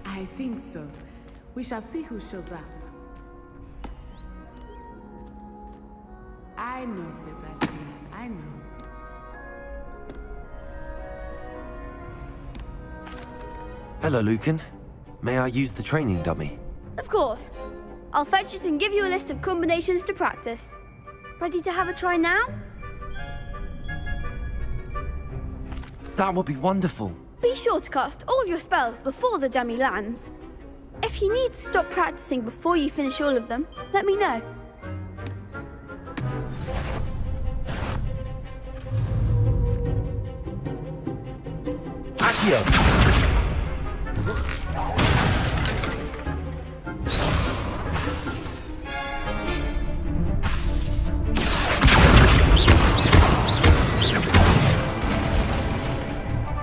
I think so. We shall see who shows up. I know, Sebastian. I know. Hello, Lucan. May I use the training dummy? Of course. I'll fetch it and give you a list of combinations to practice. Ready to have a try now? That would be wonderful. Be sure to cast all your spells before the dummy lands. If you need to stop practicing before you finish all of them, let me know. Accio!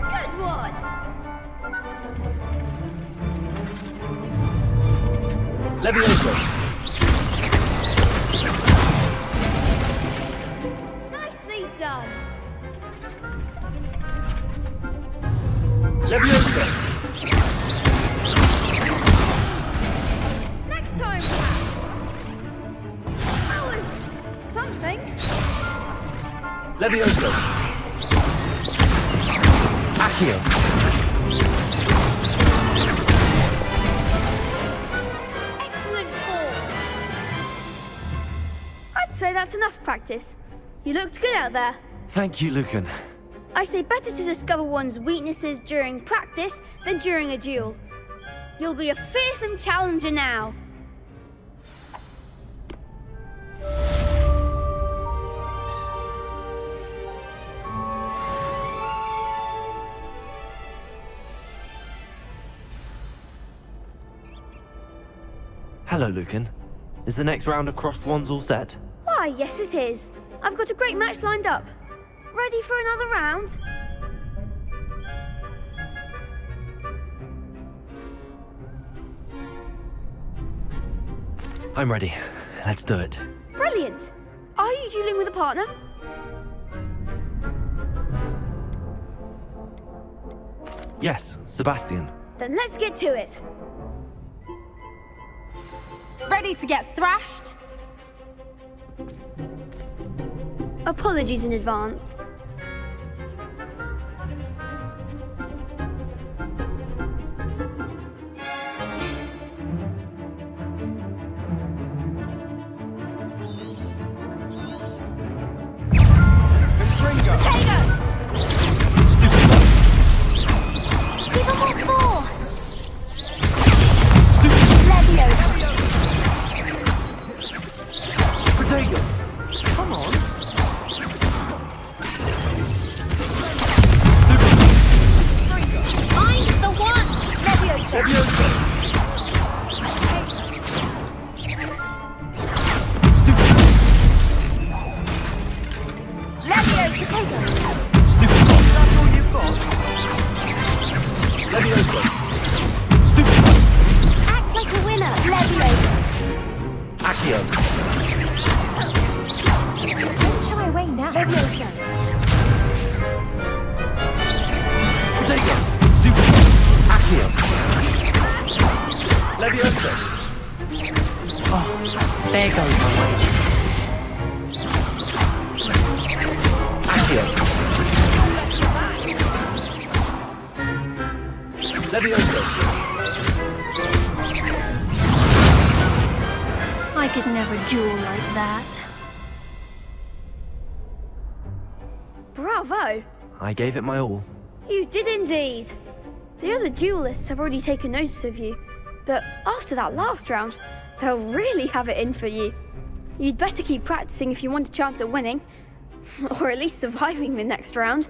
Good one! Levioso! Leviosa! Next time, perhaps. That was something. Leviosa! Accio! Excellent form. I'd say that's enough practice. You looked good out there. Thank you, Lucan. I say better to discover one's weaknesses during practice than during a duel. You'll be a fearsome challenger now. Hello, Lucan. Is the next round of Crossed Wands all set? Why, yes it is. I've got a great match lined up. Ready for another round? I'm ready. Let's do it. Brilliant. Are you dueling with a partner? Yes, Sebastian. Then let's get to it. Ready to get thrashed? Apologies in advance. I could never duel like that. Bravo! I gave it my all. You did indeed. The other duelists have already taken notice of you, but after that last round, they'll really have it in for you. You'd better keep practicing if you want a chance at winning, or at least surviving the next round.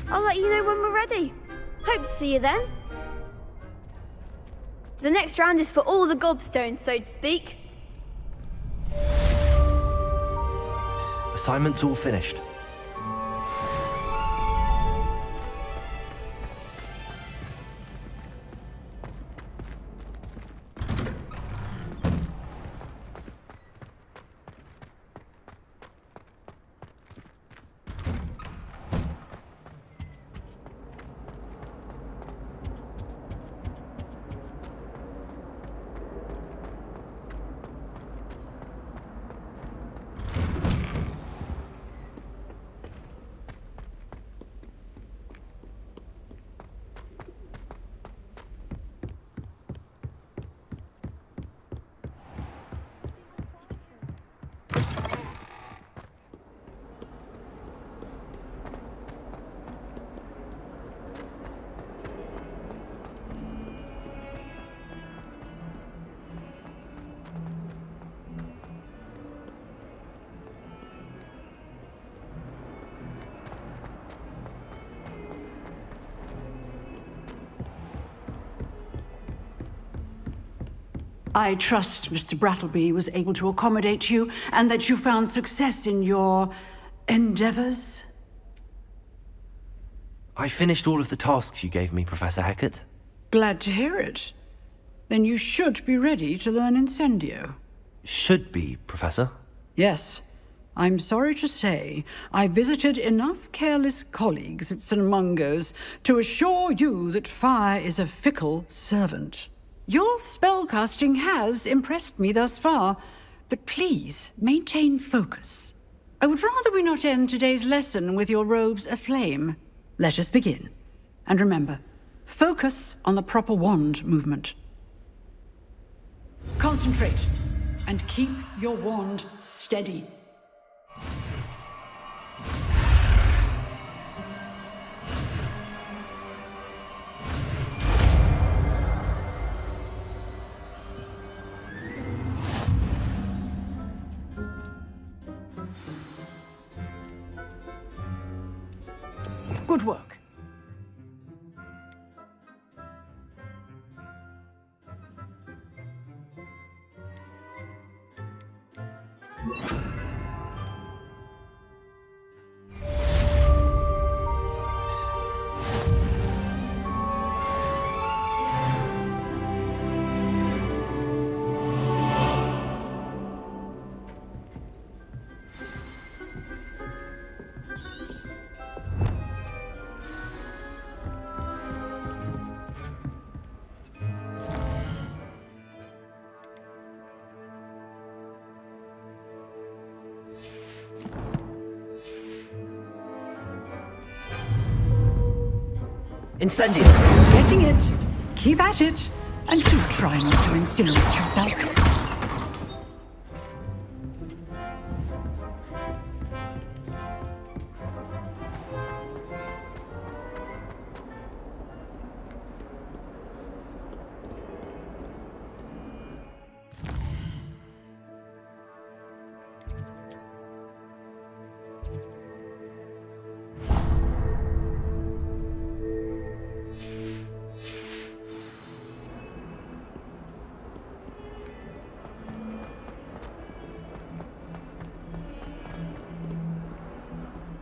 I'll let you know when we're ready. Hope to see you then. The next round is for all the gobstones, so to speak. Assignment's all finished. I trust Mr. Brattleby was able to accommodate you and that you found success in your endeavors. I finished all of the tasks you gave me, Professor Hackett. Glad to hear it. Then you should be ready to learn Incendio. Should be, Professor. Yes. I'm sorry to say, I visited enough careless colleagues at St. Mungo's to assure you that fire is a fickle servant. Your spellcasting has impressed me thus far, but please maintain focus. I would rather we not end today's lesson with your robes aflame. Let us begin. And remember, focus on the proper wand movement. Concentrate, and keep your wand steady. Good work. Incendio! Getting it. Keep at it. And do try not to incinerate yourself.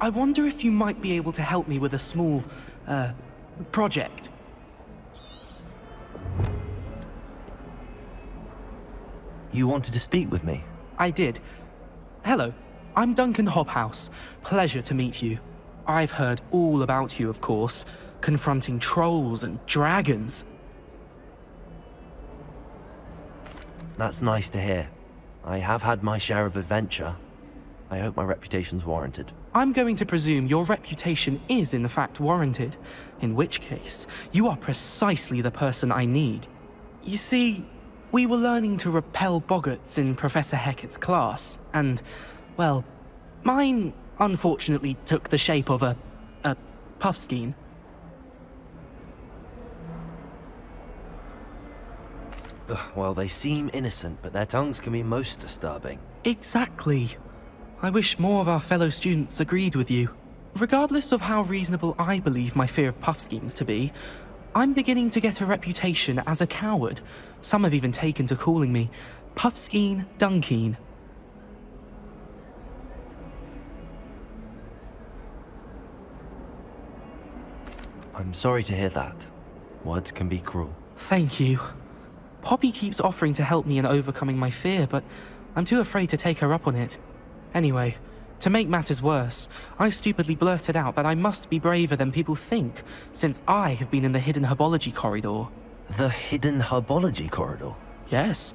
I wonder if you might be able to help me with a small, project. You wanted to speak with me? I did. Hello, I'm Duncan Hobhouse. Pleasure to meet you. I've heard all about you, of course, confronting trolls and dragons. That's nice to hear. I have had my share of adventure. I hope my reputation's warranted. I'm going to presume your reputation is in fact warranted, in which case, you are precisely the person I need. You see, we were learning to repel boggarts in Professor Hecat's class, and, well, mine unfortunately took the shape of a puffskein. Well, they seem innocent, but their tongues can be most disturbing. Exactly. I wish more of our fellow students agreed with you. Regardless of how reasonable I believe my fear of puffskeins to be, I'm beginning to get a reputation as a coward. Some have even taken to calling me Puffskeen Dunkeen. I'm sorry to hear that. Words can be cruel. Thank you. Poppy keeps offering to help me in overcoming my fear, but I'm too afraid to take her up on it. Anyway, to make matters worse, I stupidly blurted out that I must be braver than people think, since I have been in the hidden herbology corridor. The hidden herbology corridor? Yes.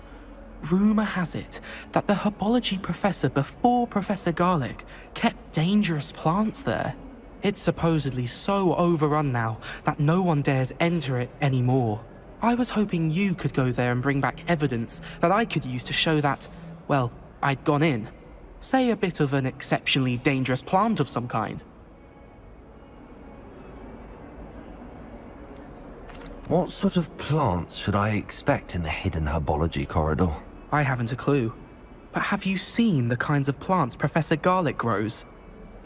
Rumour has it that the herbology professor before Professor Garlic kept dangerous plants there. It's supposedly so overrun now that no one dares enter it anymore. I was hoping you could go there and bring back evidence that I could use to show that, well, I'd gone in. Say a bit of an exceptionally dangerous plant of some kind. What sort of plants should I expect in the hidden herbology corridor? I haven't a clue. But have you seen the kinds of plants Professor Garlic grows?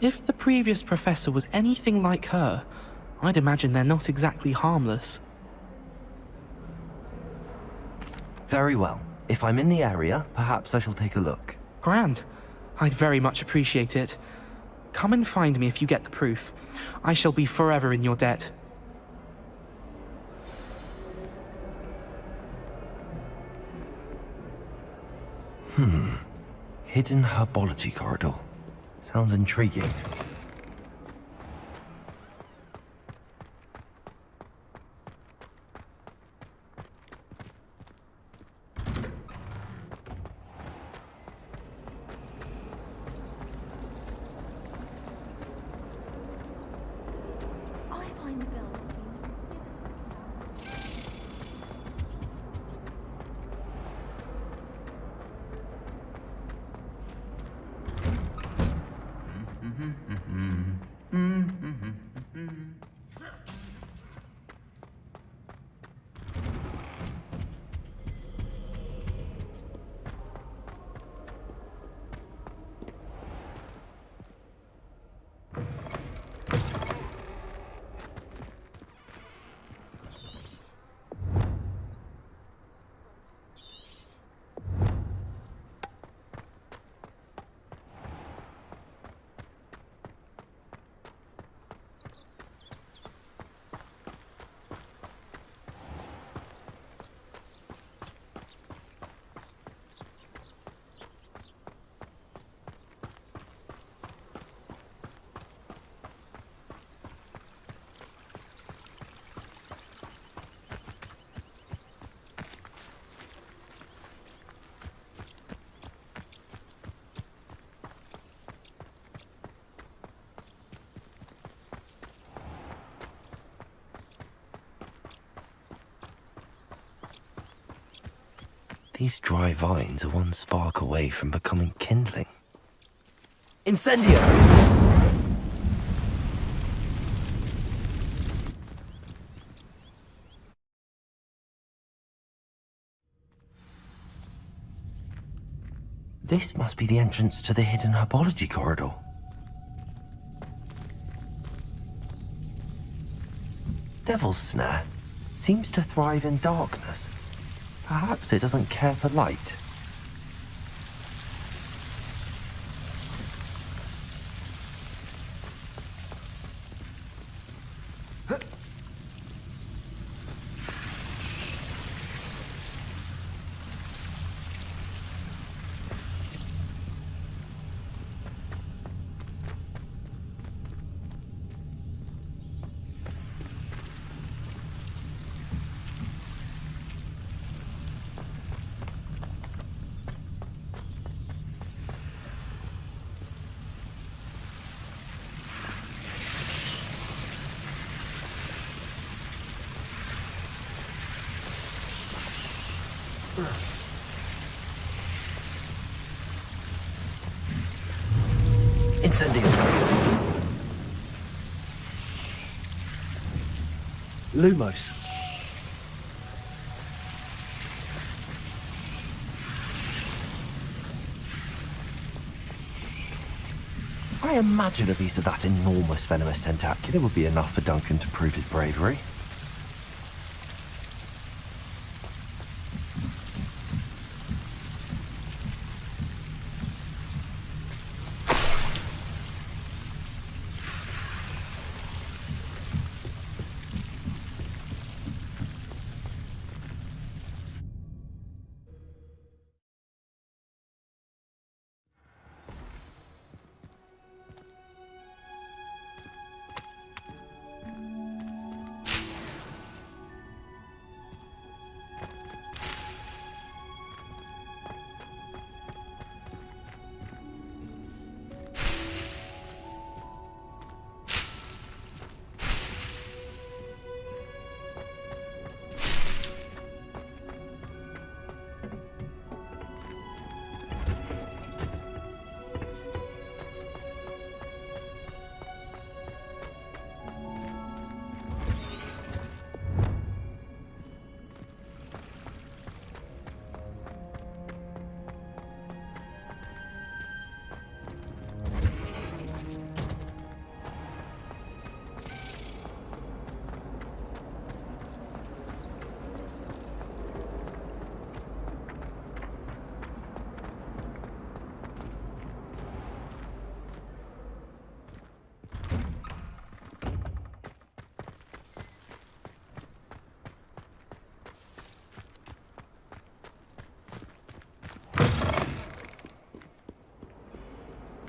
If the previous professor was anything like her, I'd imagine they're not exactly harmless. Very well. If I'm in the area, perhaps I shall take a look. Grand. I'd very much appreciate it. Come and find me if you get the proof. I shall be forever in your debt. Hidden herbology corridor. Sounds intriguing. I find the building. These dry vines are one spark away from becoming kindling. Incendio! This must be the entrance to the hidden herbology corridor. Devil's Snare seems to thrive in darkness. Perhaps it doesn't care for light. Incendio! Lumos. I imagine a piece of that enormous venomous tentacular would be enough for Duncan to prove his bravery.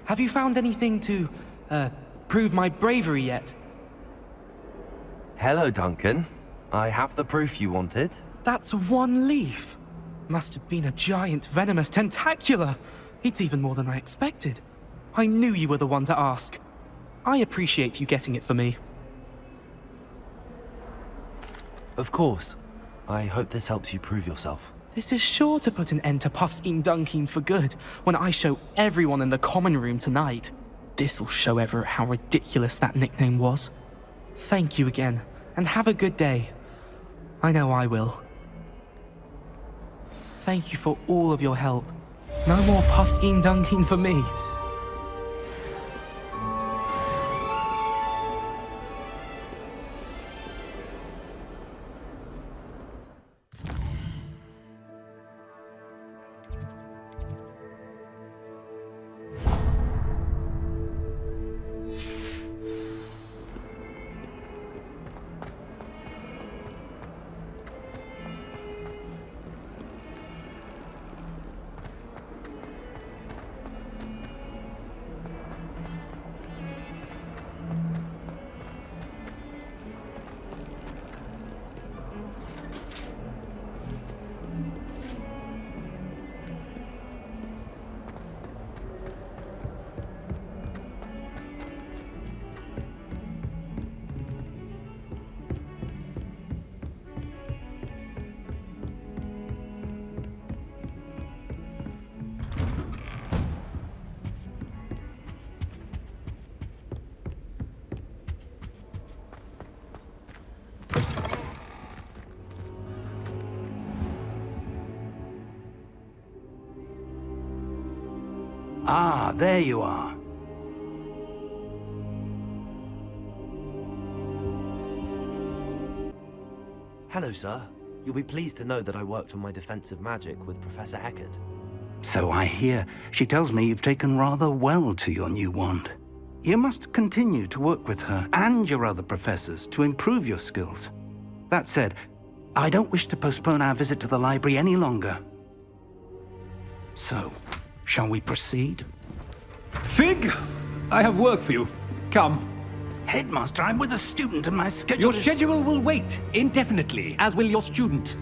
Have you found anything to, prove my bravery yet? Hello, Duncan. I have the proof you wanted. That's one leaf. Must have been a giant venomous tentacula. It's even more than I expected. I knew you were the one to ask. I appreciate you getting it for me. Of course. I hope this helps you prove yourself. This is sure to put an end to Puffskein Dunkeen for good when I show everyone in the common room tonight. This'll show Everett how ridiculous that nickname was. Thank you again, and have a good day. I know I will. Thank you for all of your help. No more Puffskein Dunkeen for me. Ah, there you are. Hello, sir. You'll be pleased to know that I worked on my defensive magic with Professor Eckert. So I hear. She tells me you've taken rather well to your new wand. You must continue to work with her and your other professors to improve your skills. That said, I don't wish to postpone our visit to the library any longer. So, shall we proceed? Fig! I have work for you. Come. Headmaster, I'm with a student and my schedule Your schedule will wait indefinitely, as will your student.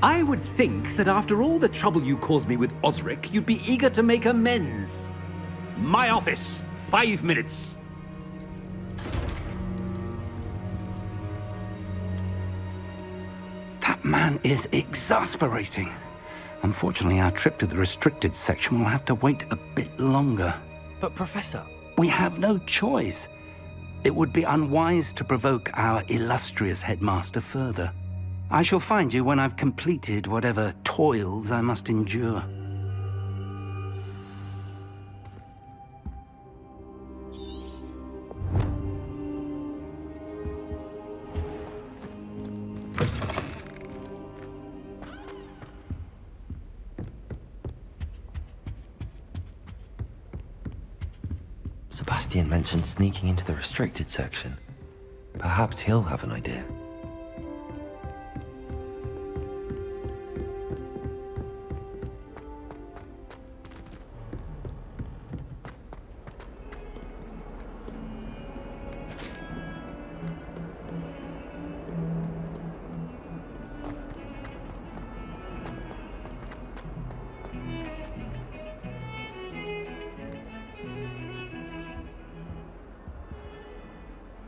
I would think that after all the trouble you caused me with Osric, you'd be eager to make amends. My office, 5 minutes. That man is exasperating. Unfortunately, our trip to the restricted section will have to wait a bit longer. But, Professor... We have no choice. It would be unwise to provoke our illustrious headmaster further. I shall find you when I've completed whatever toils I must endure. Sebastian mentioned sneaking into the restricted section. Perhaps he'll have an idea.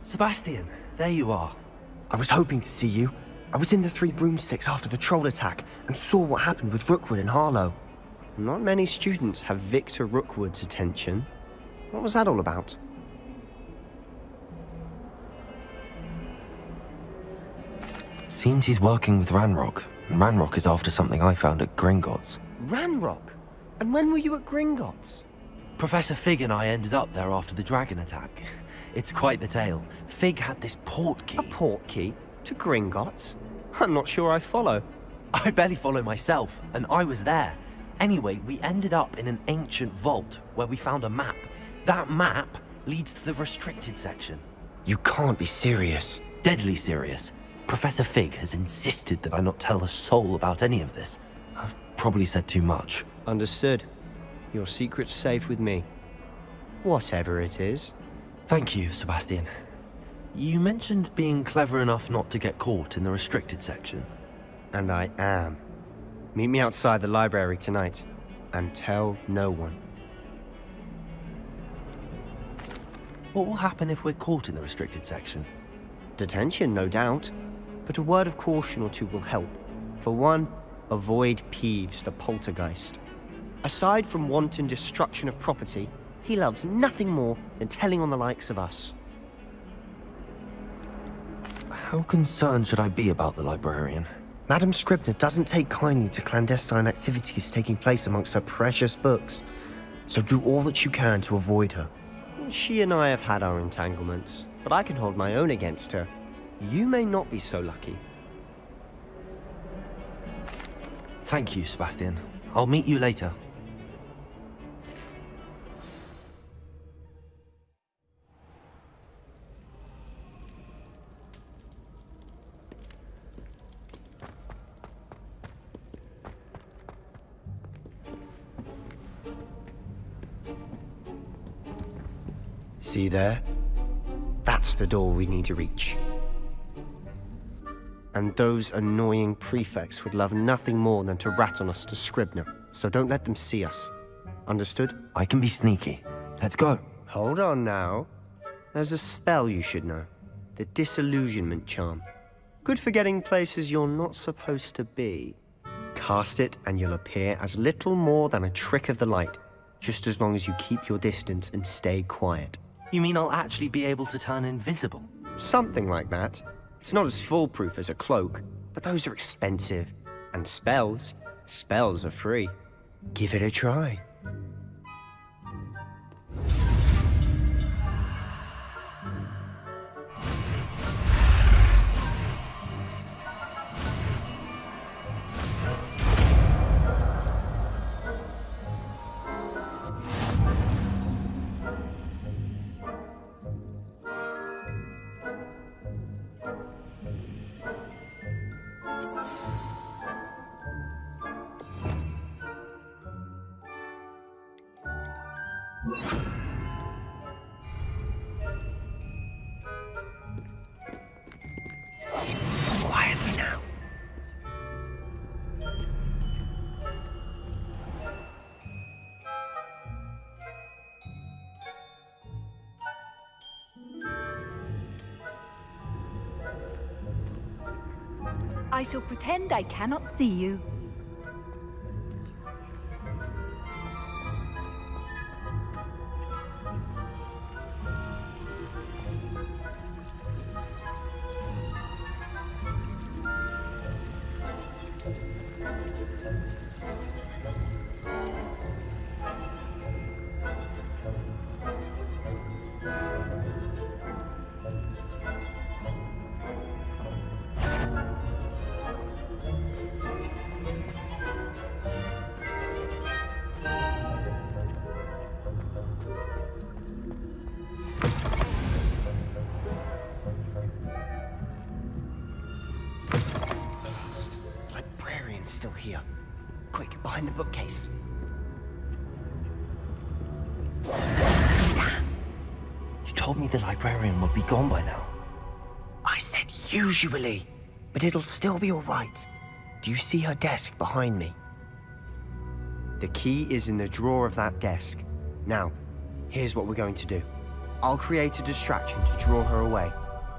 Sebastian, there you are. I was hoping to see you. I was in the Three Broomsticks after the troll attack and saw what happened with Rookwood and Harlow. Not many students have Victor Rookwood's attention. What was that all about? Seems he's working with Ranrock, and Ranrock is after something I found at Gringotts. Ranrock? And when were you at Gringotts? Professor Fig and I ended up there after the dragon attack. It's quite the tale. Fig had this port key. A port key? To Gringotts? I'm not sure I follow. I barely follow myself, and I was there. Anyway, we ended up in an ancient vault where we found a map. That map leads to the restricted section. You can't be serious. Deadly serious. Professor Fig has insisted that I not tell a soul about any of this. I've probably said too much. Understood. Your secret's safe with me. Whatever it is. Thank you, Sebastian. You mentioned being clever enough not to get caught in the restricted section. And I am. Meet me outside the library tonight, and tell no one. What will happen if we're caught in the restricted section? Detention, no doubt. But a word of caution or two will help. For one, avoid Peeves, the poltergeist. Aside from wanton destruction of property, he loves nothing more than telling on the likes of us. How concerned should I be about the librarian? Madame Scribner doesn't take kindly to clandestine activities taking place amongst her precious books, so do all that you can to avoid her. She and I have had our entanglements, but I can hold my own against her. You may not be so lucky. Thank you, Sebastian. I'll meet you later. See there? That's the door we need to reach. And those annoying prefects would love nothing more than to rat on us to Scribner, so don't let them see us. Understood? I can be sneaky. Let's go. Hold on now. There's a spell you should know. The Disillusionment Charm. Good for getting places you're not supposed to be. Cast it and you'll appear as little more than a trick of the light, just as long as you keep your distance and stay quiet. You mean I'll actually be able to turn invisible? Something like that. It's not as foolproof as a cloak, but those are expensive. And spells are free. Give it a try. Quietly now. I shall pretend I cannot see you. Still here. Quick, behind the bookcase. You told me the librarian would be gone by now. I said usually, but it'll still be all right. Do you see her desk behind me? The key is in the drawer of that desk. Now, here's what we're going to do. I'll create a distraction to draw her away.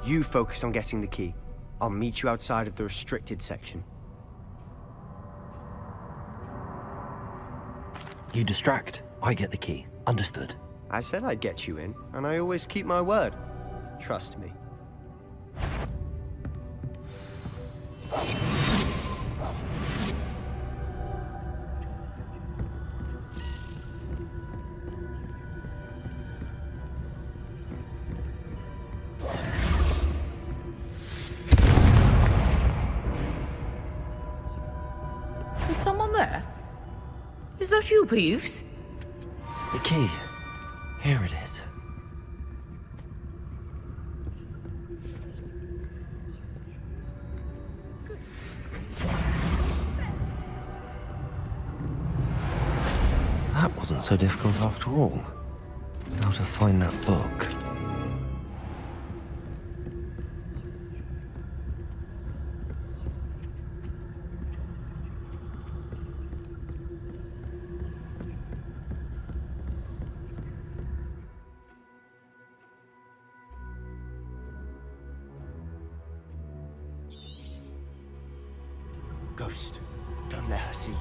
You focus on getting the key. I'll meet you outside of the restricted section. You distract, I get the key. Understood. I said I'd get you in, and I always keep my word. Trust me. Is someone there? Is that you, Peeves? The key. Here it is. That wasn't so difficult after all. how to find that book. Ghost, don't let her see you.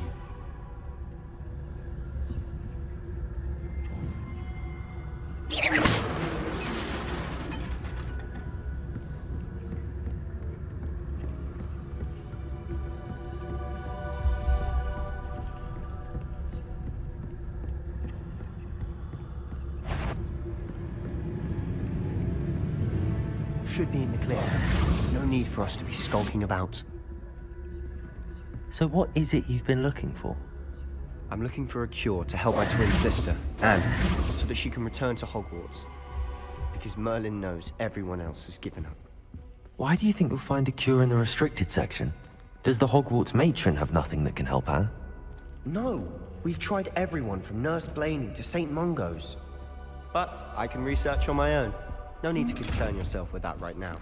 Should be in the clear. There's no need for us to be skulking about. So what is it you've been looking for? I'm looking for a cure to help my twin sister, Anne, so that she can return to Hogwarts. Because Merlin knows everyone else has given up. Why do you think you'll find a cure in the restricted section? Does the Hogwarts matron have nothing that can help Anne? No, we've tried everyone from Nurse Blaney to St. Mungo's. But I can research on my own. No need to concern yourself with that right now.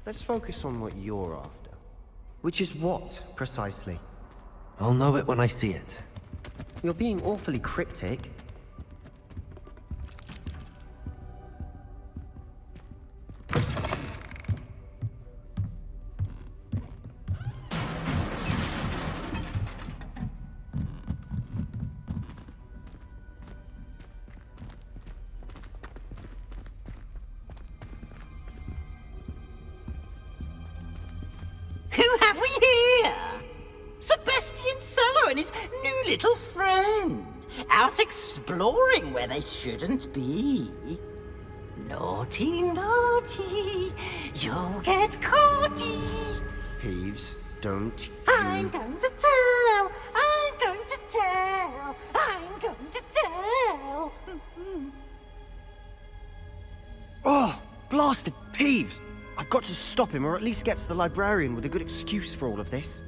Let's focus on what you're after. Which is what, precisely? I'll know it when I see it. You're being awfully cryptic. Who have we here? Sebastian Sallow and his new little friend, out exploring where they shouldn't be. Naughty, naughty, you'll get caughty. Peeves, don't I'm going to tell, I'm going to tell, I'm going to tell. Oh, blasted Peeves! I've got to stop him, or at least get to the librarian with a good excuse for all of this.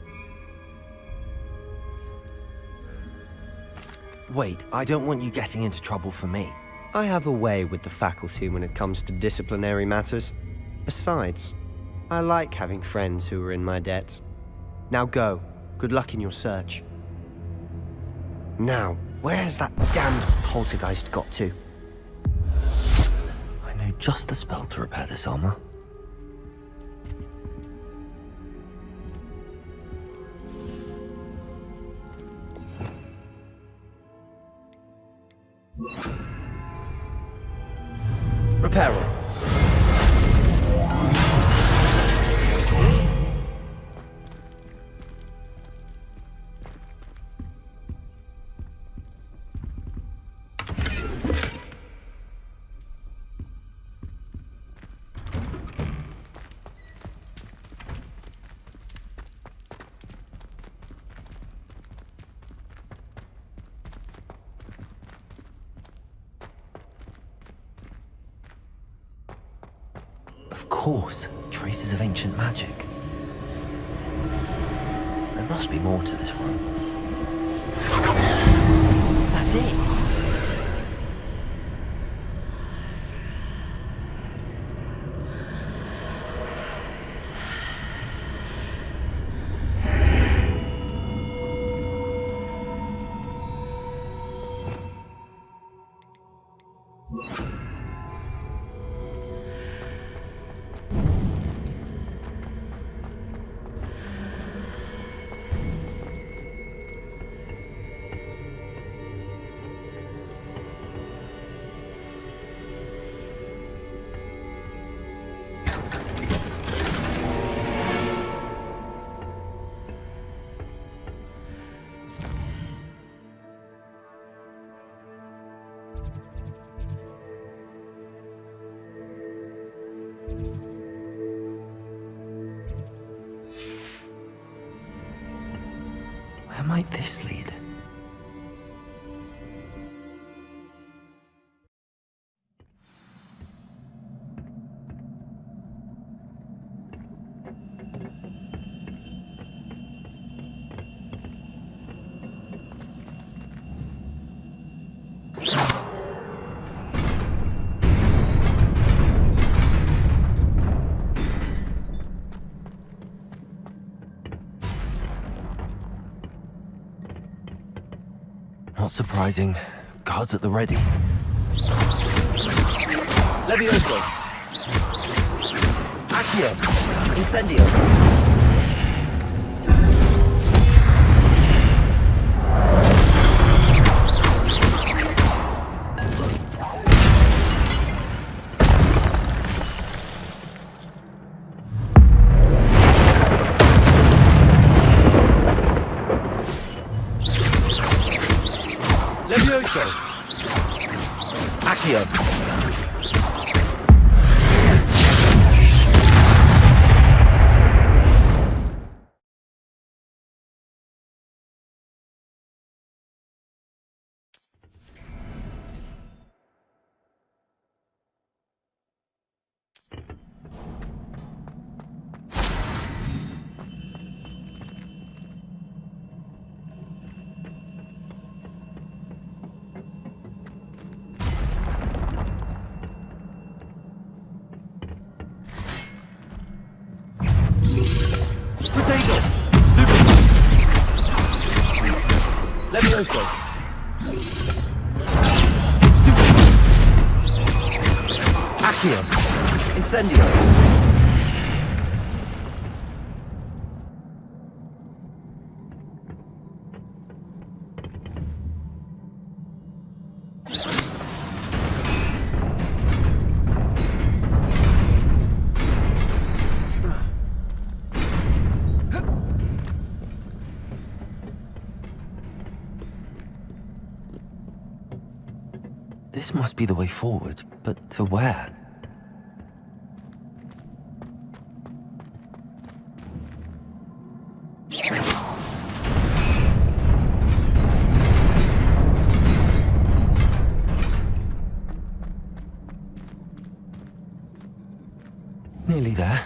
Wait, I don't want you getting into trouble for me. I have a way with the faculty when it comes to disciplinary matters. Besides, I like having friends who are in my debt. Now go. Good luck in your search. Now, where's that damned poltergeist got to? I know just the spell to repair this armor. Repair all. Of course, traces of ancient magic. There must be more to this room. That's it! Where might this lead? Not surprising. Guards at the ready. Levioso! Accio! Incendio! Levioso! Accio! Potato! Stupid! Levioso! Stupid! Accio! Incendio! This must be the way forward, but to where? Nearly there.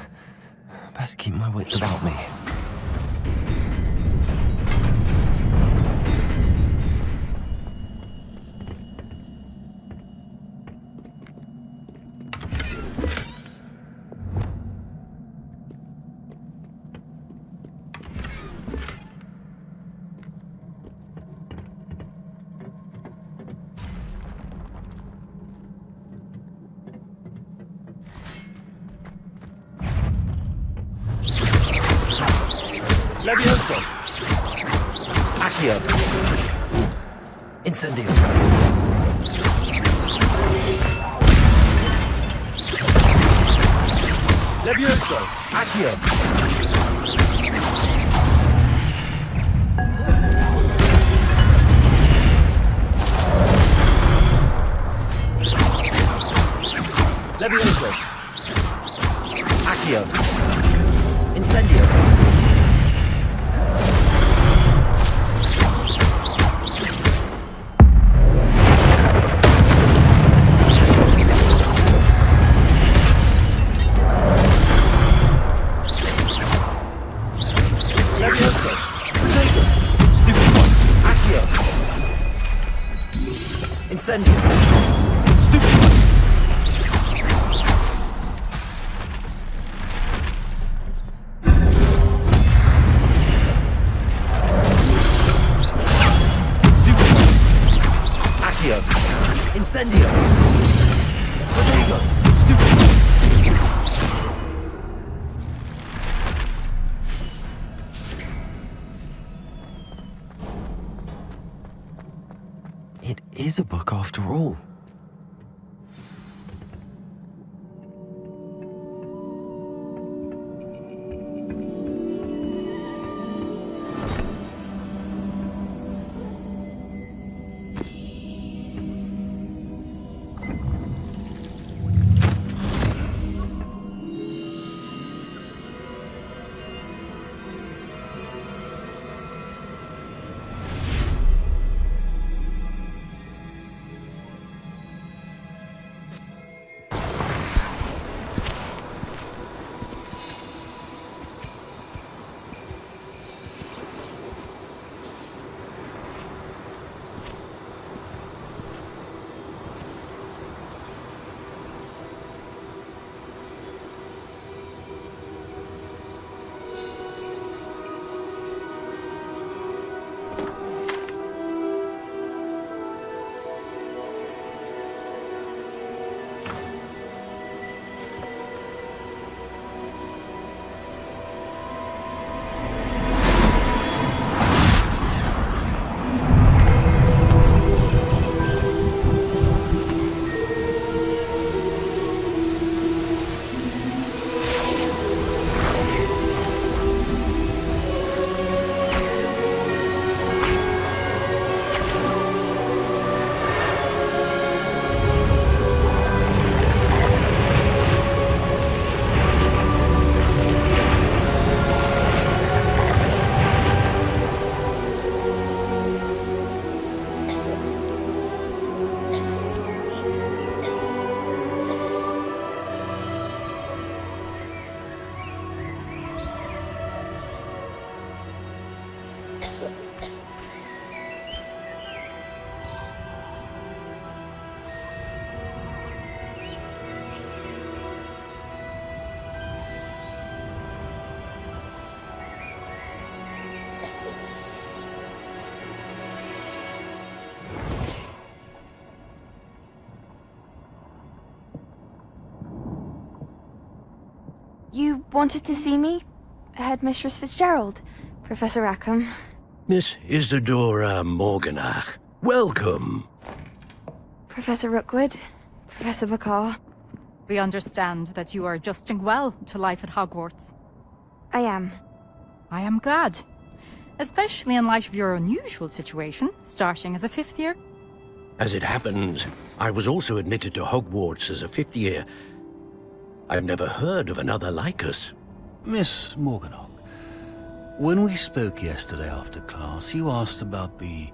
Best keep my wits about me. Levioso! Accio! Incendio! Levioso! Accio! Levioso! Accio! Incendio! Levioso! Potato! Stupid one! Accio! Incendio! Stupid one! Stupid one! Accio! Incendio! Potato! Stupid one! It is a book after all. You wanted to see me? Headmistress Fitzgerald, Professor Rackham. Miss Isadora Morganach, welcome. Professor Rookwood, Professor Bakar. We understand that you are adjusting well to life at Hogwarts. I am. I am glad. Especially in light of your unusual situation, starting as a 5th year. As it happens, I was also admitted to Hogwarts as a 5th year. I've never heard of another like us. Miss Morganach, when we spoke yesterday after class, you asked about the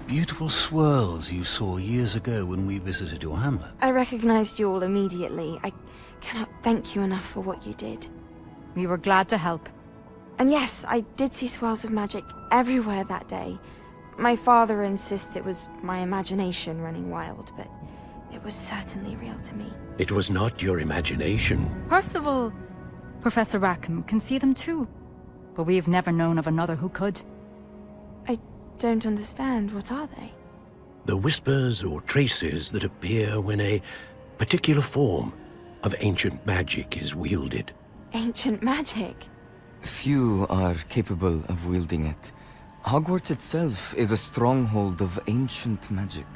beautiful swirls you saw years ago when we visited your hamlet. I recognized you all immediately. I cannot thank you enough for what you did. We were glad to help. And yes, I did see swirls of magic everywhere that day. My father insists it was my imagination running wild, but it was certainly real to me. It was not your imagination. Percival, Professor Rackham can see them too. But we have never known of another who could. I don't understand. What are they? The whispers or traces that appear when a particular form of ancient magic is wielded. Ancient magic? Few are capable of wielding it. Hogwarts itself is a stronghold of ancient magic.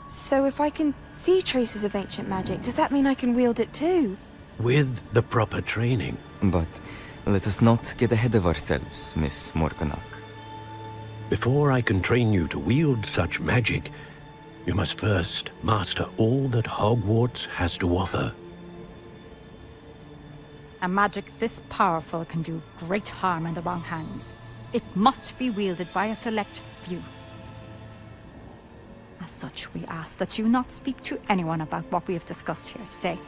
So if I can see traces of ancient magic, does that mean I can wield it too? With the proper training. But let us not get ahead of ourselves, Miss Morganach. Before I can train you to wield such magic, you must first master all that Hogwarts has to offer. A magic this powerful can do great harm in the wrong hands. It must be wielded by a select few. As such, we ask that you not speak to anyone about what we have discussed here today.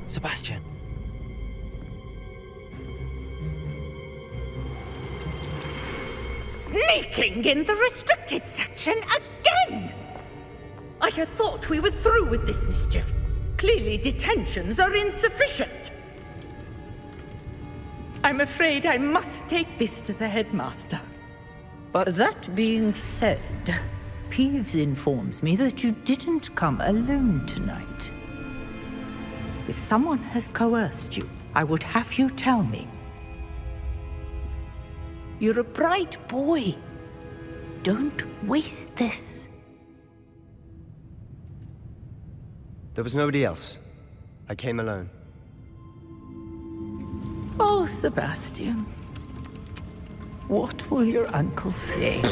Sebastian. Sneaking in the restricted section again! I had thought we were through with this mischief. Clearly detentions are insufficient. I'm afraid I must take this to the headmaster. But that being said, Peeves informs me that you didn't come alone tonight. If someone has coerced you, I would have you tell me. You're a bright boy. Don't waste this. There was nobody else. I came alone. Oh, Sebastian. What will your uncle say?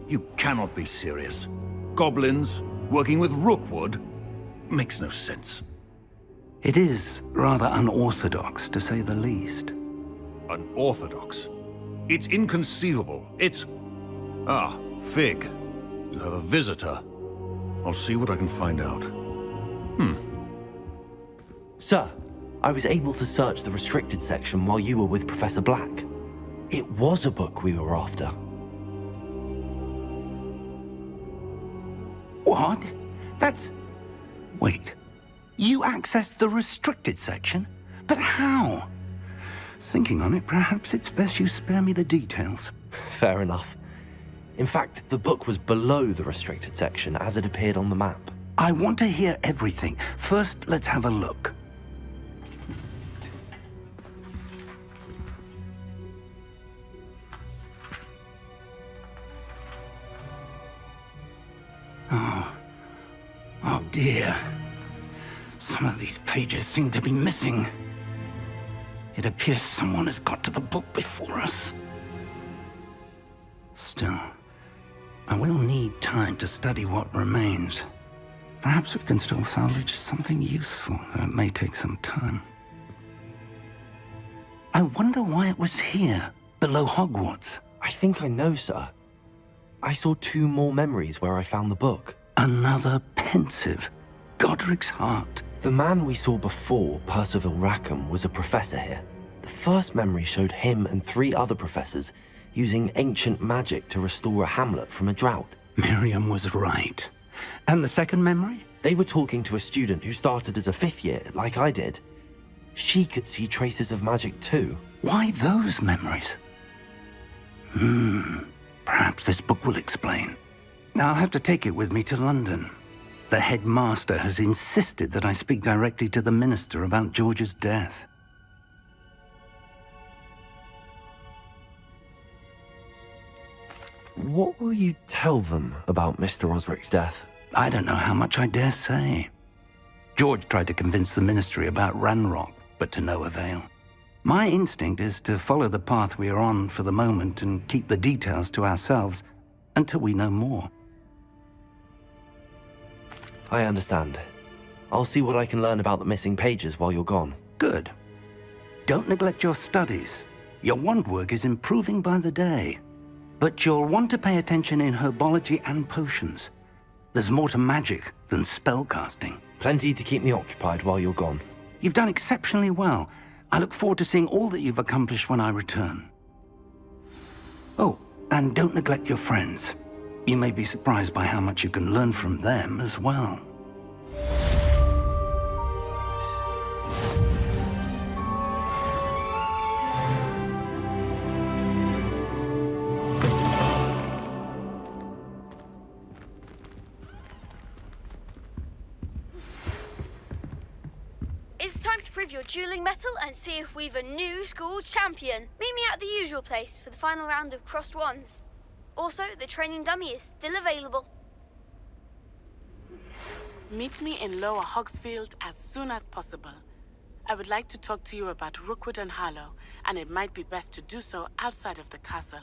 You cannot be serious. Goblins working with Rookwood? Makes no sense. It is rather unorthodox, to say the least. Unorthodox? It's inconceivable. It's... Ah, Fig. You have a visitor. I'll see what I can find out. Sir, I was able to search the restricted section while you were with Professor Black. It was a book we were after. What? That's... Wait. You accessed the restricted section? But how? Thinking on it, perhaps it's best you spare me the details. Fair enough. In fact, the book was below the restricted section as it appeared on the map. I want to hear everything. First, let's have a look. Oh dear. Some of these pages seem to be missing. It appears someone has got to the book before us. Still, I will need time to study what remains. Perhaps we can still salvage something useful, though it may take some time. I wonder why it was here, below Hogwarts. I think I know, sir. I saw 2 more memories where I found the book. Another pensive. Godric's heart. The man we saw before, Percival Rackham, was a professor here. The first memory showed him and 3 other professors using ancient magic to restore a hamlet from a drought. Miriam was right. And the second memory? They were talking to a student who started as a 5th year, like I did. She could see traces of magic too. Why those memories? Perhaps this book will explain. I'll have to take it with me to London. The headmaster has insisted that I speak directly to the minister about George's death. What will you tell them about Mr. Osric's death? I don't know how much I dare say. George tried to convince the ministry about Ranrock, but to no avail. My instinct is to follow the path we are on for the moment and keep the details to ourselves until we know more. I understand. I'll see what I can learn about the missing pages while you're gone. Good. Don't neglect your studies. Your wand work is improving by the day. But you'll want to pay attention in herbology and potions. There's more to magic than spellcasting. Plenty to keep me occupied while you're gone. You've done exceptionally well. I look forward to seeing all that you've accomplished when I return. Oh, and don't neglect your friends. You may be surprised by how much you can learn from them as well. It's time to prove your dueling mettle and see if we've a new school champion. Meet me at the usual place for the final round of crossed wands. Also, the training dummy is still available. Meet me in Lower Hogsfield as soon as possible. I would like to talk to you about Rookwood and Harlow, and it might be best to do so outside of the castle.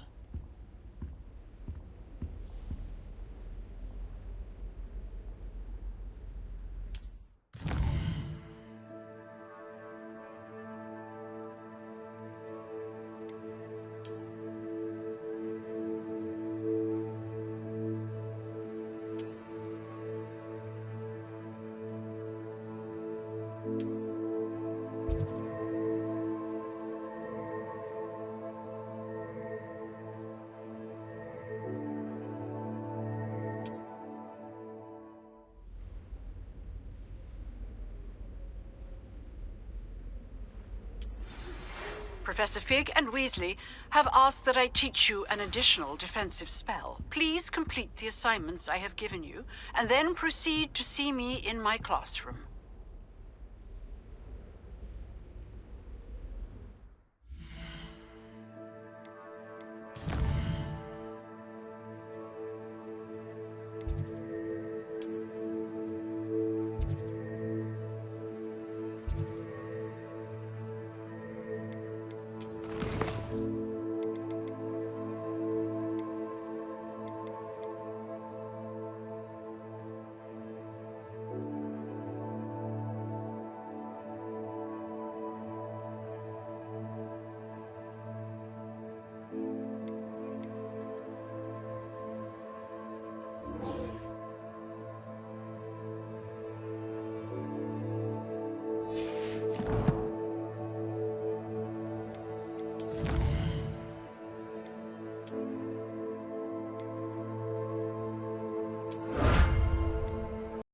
Professor Fig and Weasley have asked that I teach you an additional defensive spell. Please complete the assignments I have given you, and then proceed to see me in my classroom.